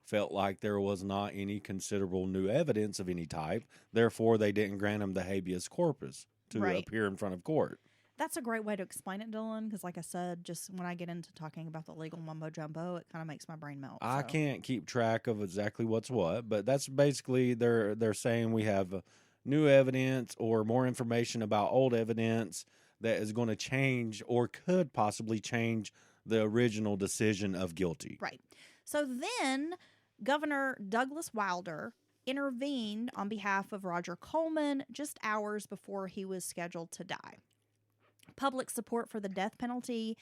felt like there was not any considerable new evidence of any type. Therefore, they didn't grant him the habeas corpus to appear in front of court. That's a great way to explain it, Dylan, because like I said, just when I get into talking about the legal mumbo-jumbo, it kind of makes my brain melt. I can't keep track of exactly what's what, but that's basically they're saying we have new evidence or more information about old evidence that is going to change or could possibly change the original decision of guilty. Right. So then Governor Douglas Wilder intervened on behalf of Roger Coleman just hours before he was scheduled to die. Public support for the death penalty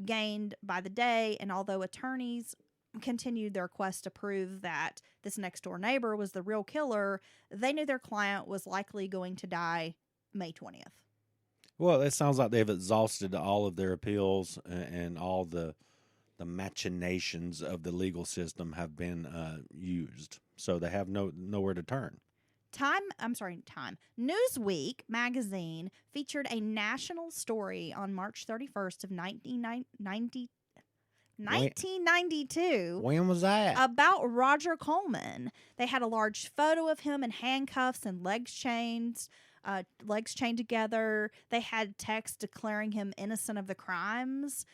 gained by the day, and although attorneys continued their quest to prove that this next door neighbor was the real killer, they knew their client was likely going to die May 20th. Well, it sounds like they've exhausted all of their appeals, and all the machinations of the legal system have been used. So they have nowhere to turn. Time. Newsweek magazine featured a national story on March 31st of 1992. When was that? About Roger Coleman. They had a large photo of him in handcuffs and legs chained together. They had text declaring him innocent of the crimes.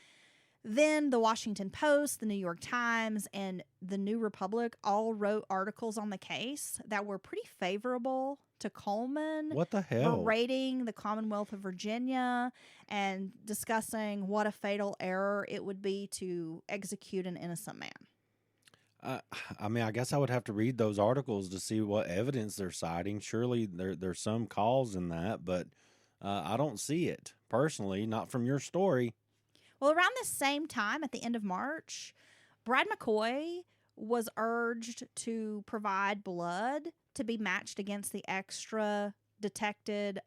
Then the Washington Post, the New York Times, and the New Republic all wrote articles on the case that were pretty favorable to Coleman. What the hell? Berating the Commonwealth of Virginia and discussing what a fatal error it would be to execute an innocent man. I mean, I guess I would have to read those articles to see what evidence they're citing. Surely there's some cause in that, but I don't see it personally, not from your story. Well, around the same time, at the end of March, Brad McCoy was urged to provide blood to be matched against the extra detected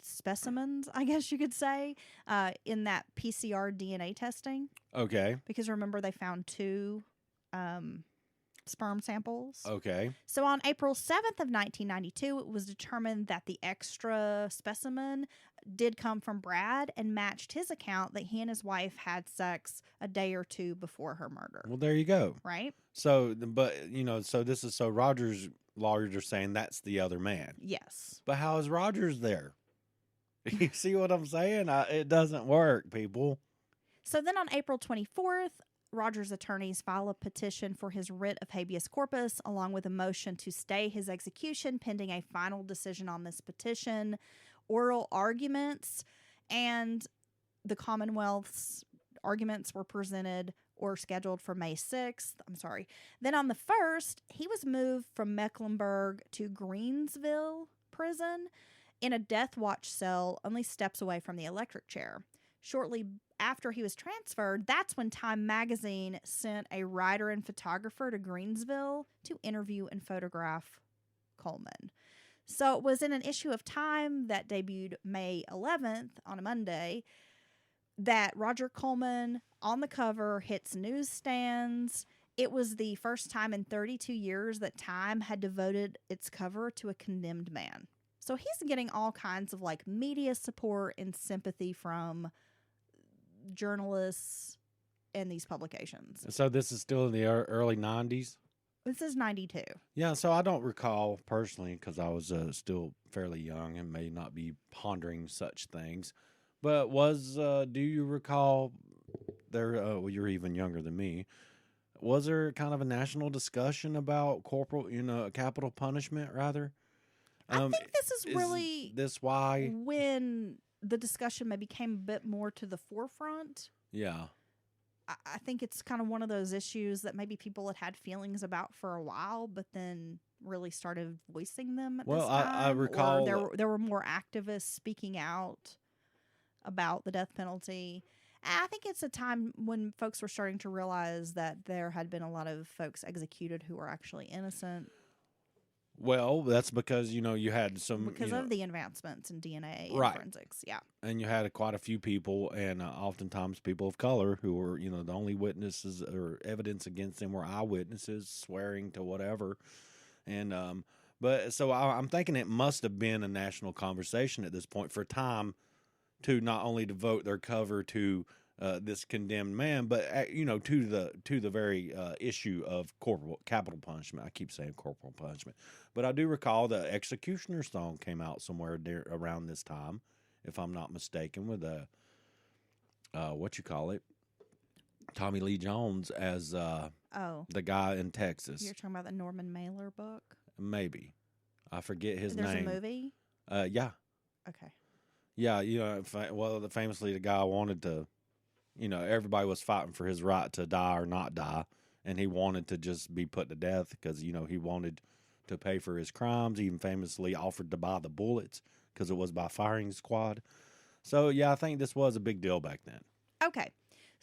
specimens, I guess you could say, in that PCR DNA testing. Okay. Because remember, they found 2 sperm samples. Okay. So on April 7th of 1992, it was determined that the extra specimen did come from Brad and matched his account that he and his wife had sex a day or 2 before her murder. Well, there you go. Right? So, but, so Roger's lawyers are saying that's the other man. Yes. But how is Rogers there? You see what I'm saying? It doesn't work, people. So then on April 24th, Rogers' attorneys file a petition for his writ of habeas corpus, along with a motion to stay his execution pending a final decision on this petition. Oral arguments and the Commonwealth's arguments were presented or scheduled for May 6th. Then on the 1st, he was moved from Mecklenburg to Greensville prison in a death watch cell only steps away from the electric chair. Shortly after he was transferred, that's when Time magazine sent a writer and photographer to Greensville to interview and photograph Coleman. So it was in an issue of Time that debuted May 11th on a Monday that Roger Coleman on the cover hits newsstands. It was the first time in 32 years that Time had devoted its cover to a condemned man. So he's getting all kinds of media support and sympathy from journalists and these publications. So this is still in the early 90s? This is 92. Yeah, so I don't recall personally because I was still fairly young and may not be pondering such things. But do you recall there, well, you're even younger than me, was there kind of a national discussion about capital punishment rather? I think this is really this why when the discussion maybe came a bit more to the forefront. Yeah. I think it's kind of one of those issues that maybe people had feelings about for a while, but then really started voicing them at this time. I recall there were more activists speaking out about the death penalty. And I think it's a time when folks were starting to realize that there had been a lot of folks executed who were actually innocent. Well, that's because, you had some... Because of the advancements in DNA and right. forensics, yeah. And you had quite a few people, and oftentimes people of color, who were, the only witnesses or evidence against them were eyewitnesses swearing to whatever. And but so I'm thinking it must have been a national conversation at this point for Time to not only devote their cover to this condemned man, but to the very issue of capital punishment. I keep saying corporal punishment, but I do recall the Executioner song came out somewhere around this time, if I'm not mistaken, with Tommy Lee Jones as the guy in Texas. You're talking about the Norman Mailer book? Maybe. I forget his name. There's a movie? Yeah. Okay. Yeah, famously the guy wanted to, everybody was fighting for his right to die or not die, and he wanted to just be put to death because, he wanted to pay for his crimes. He even famously offered to buy the bullets because it was by firing squad. So, yeah, I think this was a big deal back then. Okay.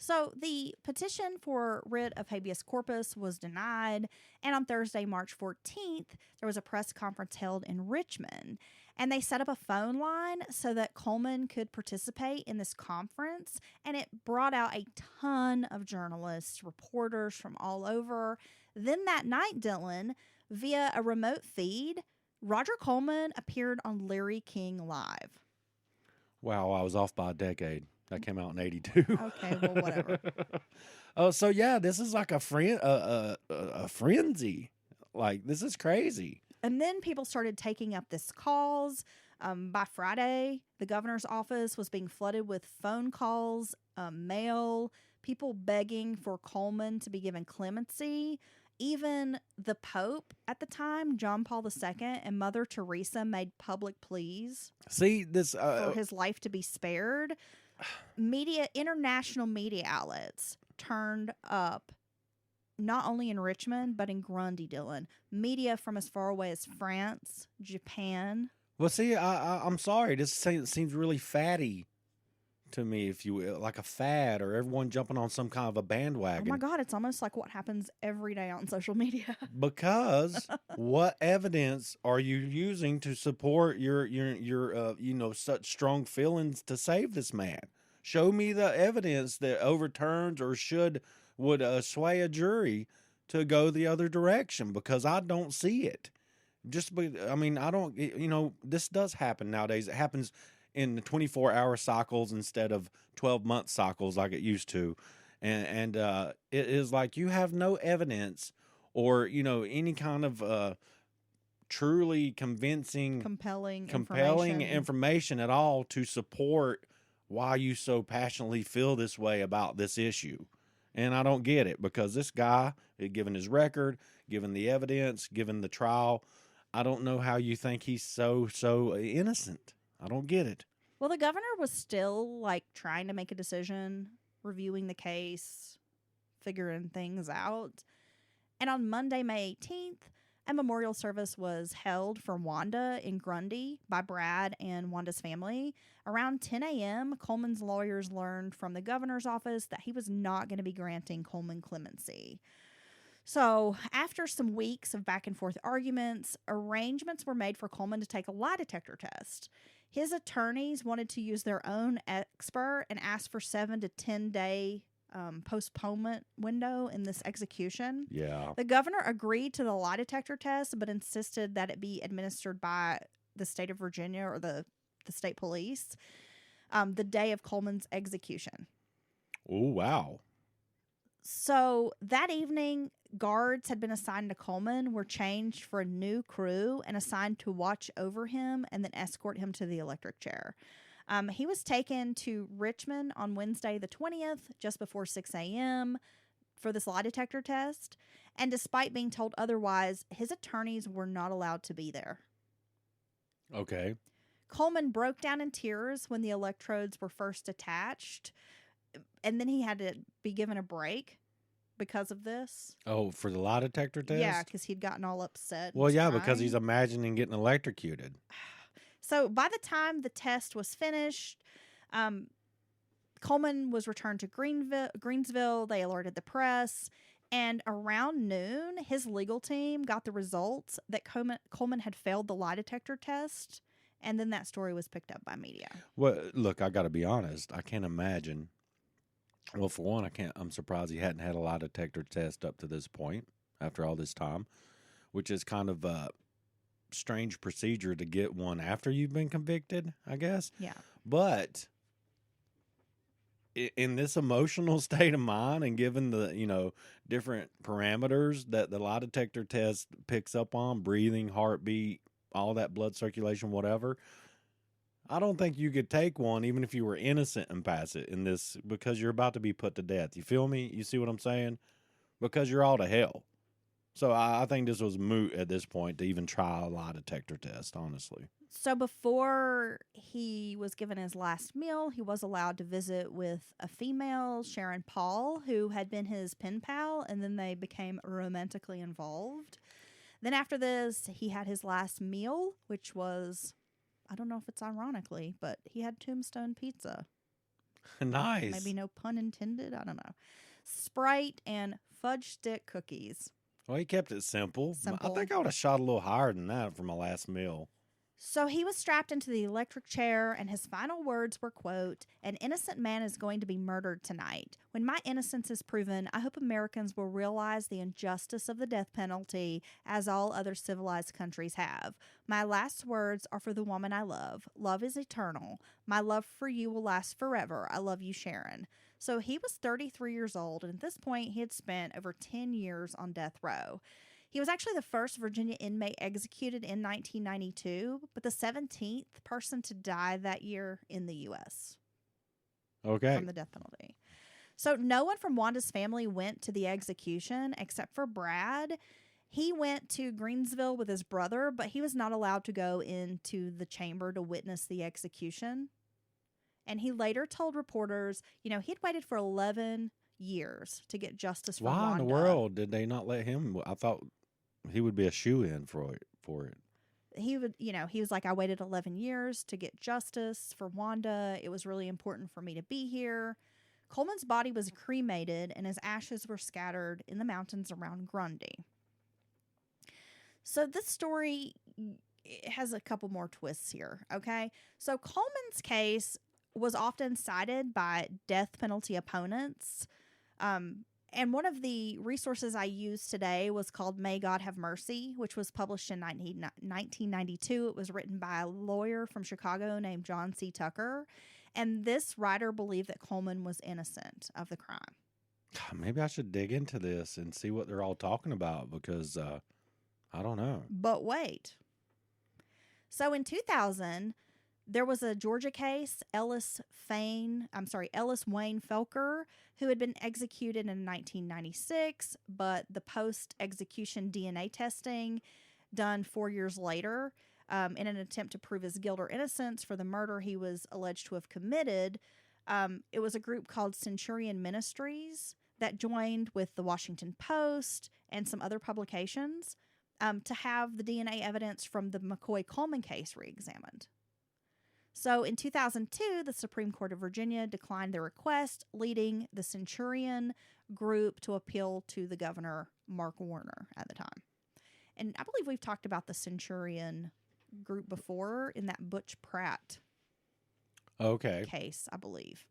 So the petition for writ of habeas corpus was denied, and on Thursday, March 14th, there was a press conference held in Richmond, and they set up a phone line so that Coleman could participate in this conference, and it brought out a ton of journalists, reporters from all over. Then that night, Dylan, via a remote feed, Roger Coleman appeared on Larry King Live. Wow, I was off by a decade. That came out in '82. Okay, well, whatever. Oh, so yeah, this is like a frenzy. Like, this is crazy. And then people started taking up this calls. By Friday, the governor's office was being flooded with phone calls, mail, people begging for Coleman to be given clemency. Even the Pope at the time, John Paul II, and Mother Teresa made public pleas See, this for his life to be spared. International media outlets turned up not only in Richmond, but in Grundy, Dylan. Media from as far away as France, Japan. well, see, I'm sorry. This seems really fatty to me, if you will, like a fad, or everyone jumping on some kind of a Oh bandwagon. my God, it's almost like what happens every day on social media. Because what evidence are you using to support your such strong feelings to save this man? Show me the evidence that overturns or would sway a jury to go the other direction, because I don't see it. I don't. This does happen nowadays. It happens in the 24-hour cycles instead of 12-month cycles like it used to, and it is like you have no evidence or any kind of truly convincing, Compelling information at all to support why you so passionately feel this way about this issue. And I don't get it, because this guy, given his record, given the evidence, given the trial, I don't know how you think he's so innocent. I don't get it. Well, the governor was still trying to make a decision, reviewing the case, figuring things out. And on Monday, May 18th, a memorial service was held for Wanda in Grundy by Brad and Wanda's family. Around 10 a.m., Coleman's lawyers learned from the governor's office that he was not going to be granting Coleman clemency. So, after some weeks of back and forth arguments, arrangements were made for Coleman to take a lie detector test. His attorneys wanted to use their own expert and asked for 7 to 10 day postponement window in this execution. Yeah. The governor agreed to the lie detector test, but insisted that it be administered by the state of Virginia or the state police the day of Coleman's execution. Oh, wow. So that evening, guards had been assigned to Coleman, were changed for a new crew and assigned to watch over him and then escort him to the electric chair. He was taken to Richmond on Wednesday the 20th, just before 6 a.m. for this lie detector test. And despite being told otherwise, his attorneys were not allowed to be there. Okay. Coleman broke down in tears when the electrodes were first attached, and then he had to be given a break because of this. Oh, for the lie detector test? Yeah, because he'd gotten all upset. Well, yeah, crying. because he's imagining getting electrocuted. So by the time the test was finished, Coleman was returned to Greensville. They alerted the press. And around noon, his legal team got the results that Coleman had failed the lie detector test. And then that story was picked up by media. Well, look, I got to be honest. I can't imagine. Well, for one, I'm surprised he hadn't had a lie detector test up to this point after all this time, which is kind of a strange procedure to get one after you've been convicted, I guess. Yeah. But in this emotional state of mind, and given the different parameters that the lie detector test picks up on, breathing, heartbeat, all that, blood circulation, whatever, I don't think you could take one even if you were innocent and pass it in this, because you're about to be put to death. You feel me? You see what I'm saying? Because you're all to hell. So I think this was moot at this point to even try a lie detector test, honestly. So before he was given his last meal, he was allowed to visit with a female, Sharon Paul, who had been his pen pal, and then they became romantically involved. Then after this, he had his last meal, which was, I don't know if it's ironically, but he had tombstone pizza. Nice. Maybe no pun intended. I don't know. Sprite and fudge stick cookies. Well, he kept it simple. I Simple. think I would have shot a little higher than that for my last meal. So he was strapped into the electric chair, and his final words were, quote, "An innocent man is going to be murdered tonight. When my innocence is proven, I hope Americans will realize the injustice of the death penalty, as all other civilized countries have. My last words are for the woman I love. Love is eternal. My love for you will last forever. I love you, Sharon." So he was 33 years old, and at this point, he had spent over 10 years on death row. He was actually the first Virginia inmate executed in 1992, but the 17th person to die that year in the U.S. Okay. from the death penalty. So no one from Wanda's family went to the execution except for Brad. He went to Greensville with his brother, but he was not allowed to go into the chamber to witness the execution. And he later told reporters, he'd waited for 11 years to get justice for Wanda. Why in the world did they not let him? I thought he would be a shoo-in for it. He would, he was like, I waited 11 years to get justice for Wanda. It was really important for me to be here. Coleman's body was cremated and his ashes were scattered in the mountains around Grundy. So this story has a couple more twists here, okay? So Coleman's case was often cited by death penalty opponents. And one of the resources I used today was called May God Have Mercy, which was published in 1992. It was written by a lawyer from Chicago named John C. Tucker. And this writer believed that Coleman was innocent of the crime. Maybe I should dig into this and see what they're all talking about because I don't know. But wait. So in 2000, there was a Georgia case, Ellis Wayne Felker, who had been executed in 1996, but the post-execution DNA testing done 4 years later in an attempt to prove his guilt or innocence for the murder he was alleged to have committed. It was a group called Centurion Ministries that joined with the Washington Post and some other publications to have the DNA evidence from the McCoy-Coleman case reexamined. So in 2002, the Supreme Court of Virginia declined the request, leading the Centurion group to appeal to the governor, Mark Warner, at the time. And I believe we've talked about the Centurion group before in that Butch Pratt case, I believe.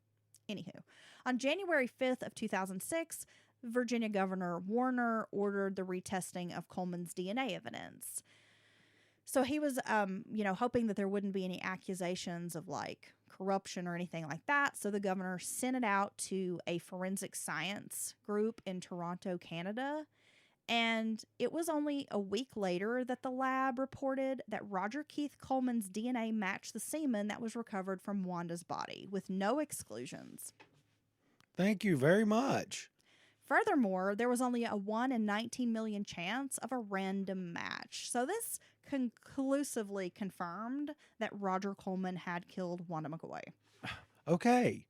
Anywho, on January 5th of 2006, Virginia Governor Warner ordered the retesting of Coleman's DNA evidence. So he was, hoping that there wouldn't be any accusations of corruption or anything like that. So the governor sent it out to a forensic science group in Toronto, Canada. And it was only a week later that the lab reported that Roger Keith Coleman's DNA matched the semen that was recovered from Wanda's body with no exclusions. Thank you very much. Furthermore, there was only a 1 in 19 million chance of a random match. So this conclusively confirmed that Roger Coleman had killed Wanda McCoy. Okay.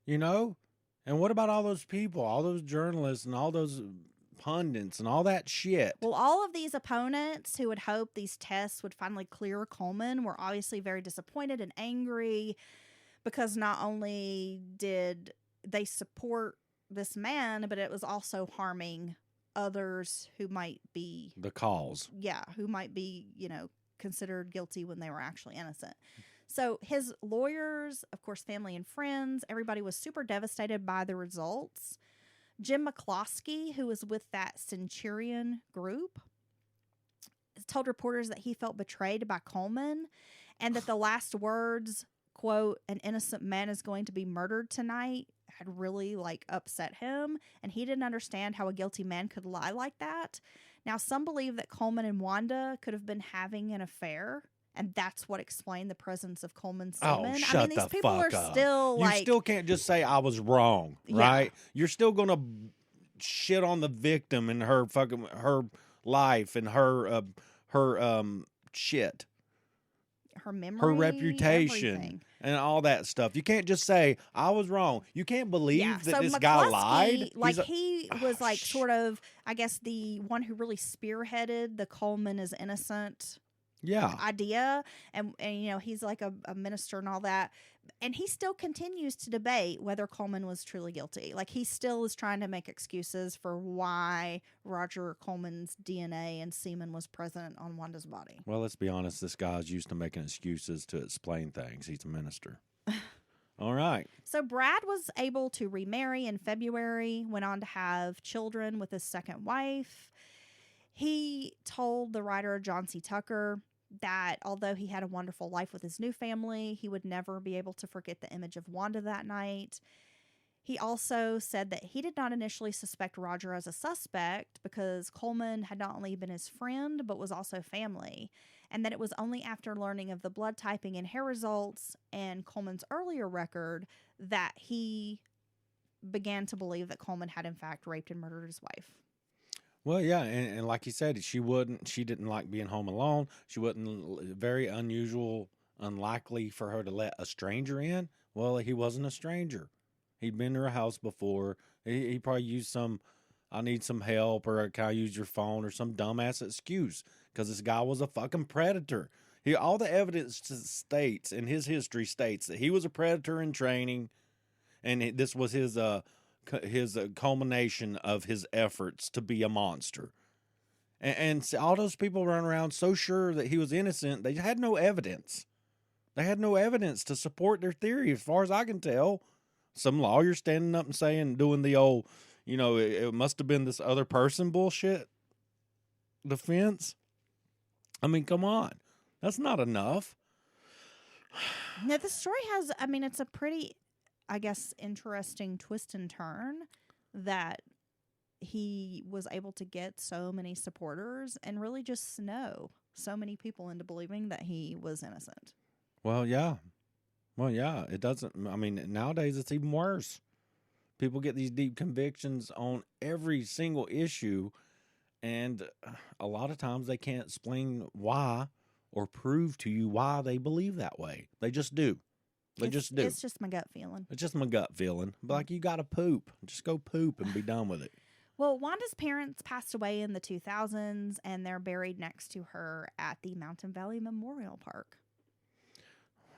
And what about all those people, all those journalists and all those pundits and all that shit? Well, all of these opponents who had hoped these tests would finally clear Coleman were obviously very disappointed and angry because not only did they support this man, but it was also harming others who might be the cause. Yeah, who might be, considered guilty when they were actually innocent. So his lawyers, of course, family and friends, everybody was super devastated by the results. Jim McCloskey, who was with that Centurion group, told reporters that he felt betrayed by Coleman and that the last words, quote, "An innocent man is going to be murdered tonight," had really upset him, and he didn't understand how a guilty man could lie like that. Now, some believe that Coleman and Wanda could have been having an affair, and that's what explained the presence of Coleman's semen. Shut these the people are fuck up. still You still can't just say I was wrong, right? Yeah. You're still gonna shit on the victim and her life and her shit. Her memory, her reputation, everything. and all that stuff. You can't just say I was wrong. You can't believe that this guy lied. He was sort of, I guess, the one who really spearheaded the Coleman is innocent idea, and he's like a minister and all that. And he still continues to debate whether Coleman was truly guilty. Like, he still is trying to make excuses for why Roger Coleman's DNA and semen was present on Wanda's body. Well, let's be honest. This guy's used to making excuses to explain things. He's a minister. All right. So Brad was able to remarry in February, went on to have children with his second wife. He told the writer John C. Tucker that although he had a wonderful life with his new family, he would never be able to forget the image of Wanda that night. He also said that he did not initially suspect Roger as a suspect because Coleman had not only been his friend, but was also family, and that it was only after learning of the blood typing and hair results and Coleman's earlier record that he began to believe that Coleman had in fact raped and murdered his wife. Well, yeah, and like you said, she didn't like being home alone. She wasn't very unusual, unlikely for her to let a stranger in. Well, he wasn't a stranger. He'd been to her house before. He probably used I need some help, or can I use your phone, or some dumbass excuse, because this guy was a fucking predator. All the evidence states, in his history states, that he was a predator in training, and this was his culmination of his efforts to be a monster. And all those people run around so sure that he was innocent, they had no evidence. They had no evidence to support their theory, as far as I can tell. Some lawyer standing up and saying, doing the old, it must have been this other person bullshit defense. I mean, come on. That's not enough. Now, the story has, it's a pretty, I guess, interesting twist and turn that he was able to get so many supporters and really just snow so many people into believing that he was innocent. Well, yeah. It doesn't, nowadays it's even worse. People get these deep convictions on every single issue, and a lot of times they can't explain why or prove to you why they believe that way. They just do. Just do. It's just my gut feeling. It's just my gut feeling. But like, you got to poop. Just go poop and be done with it. Well, Wanda's parents passed away in the 2000s, and they're buried next to her at the Mountain Valley Memorial Park.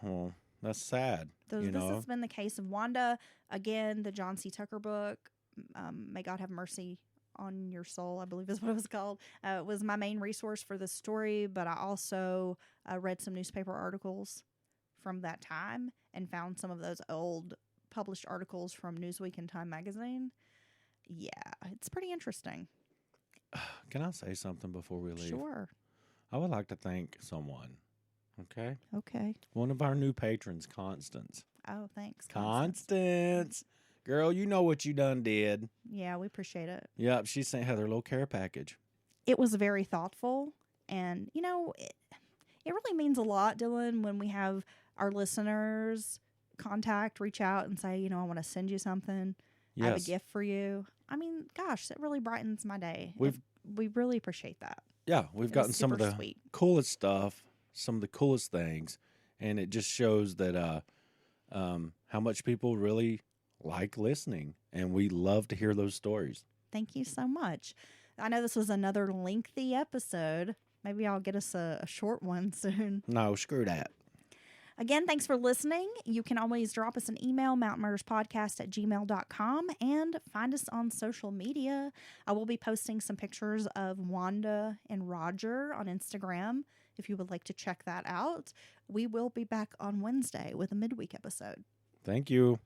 Oh, that's sad. This has been the case of Wanda. Again, the John C. Tucker book, May God Have Mercy on Your Soul, I believe is what it was called, was my main resource for this story, but I also read some newspaper articles from that time and found some of those old published articles from Newsweek and Time magazine. Yeah, it's pretty interesting. Can I say something before we leave? Sure. I would like to thank someone. Okay? Okay. One of our new patrons, Constance. Oh, thanks. Constance. Girl, you know what you done did. Yeah, we appreciate it. Yep, she sent Heather a little care package. It was very thoughtful, and, it really means a lot, Dylan, when we have our listeners reach out and say, I want to send you something. Yes. I have a gift for you. Gosh, that really brightens my day. We really appreciate that. Yeah, we've gotten some of the sweet. coolest stuff, some of the coolest things, and it just shows that how much people really like listening, and we love to hear those stories. Thank you so much. I know this was another lengthy episode. Maybe I'll get us a short one soon. No, screw that. Again, thanks for listening. You can always drop us an email, mountainmurderspodcast@gmail.com, and find us on social media. I will be posting some pictures of Wanda and Roger on Instagram if you would like to check that out. We will be back on Wednesday with a midweek episode. Thank you.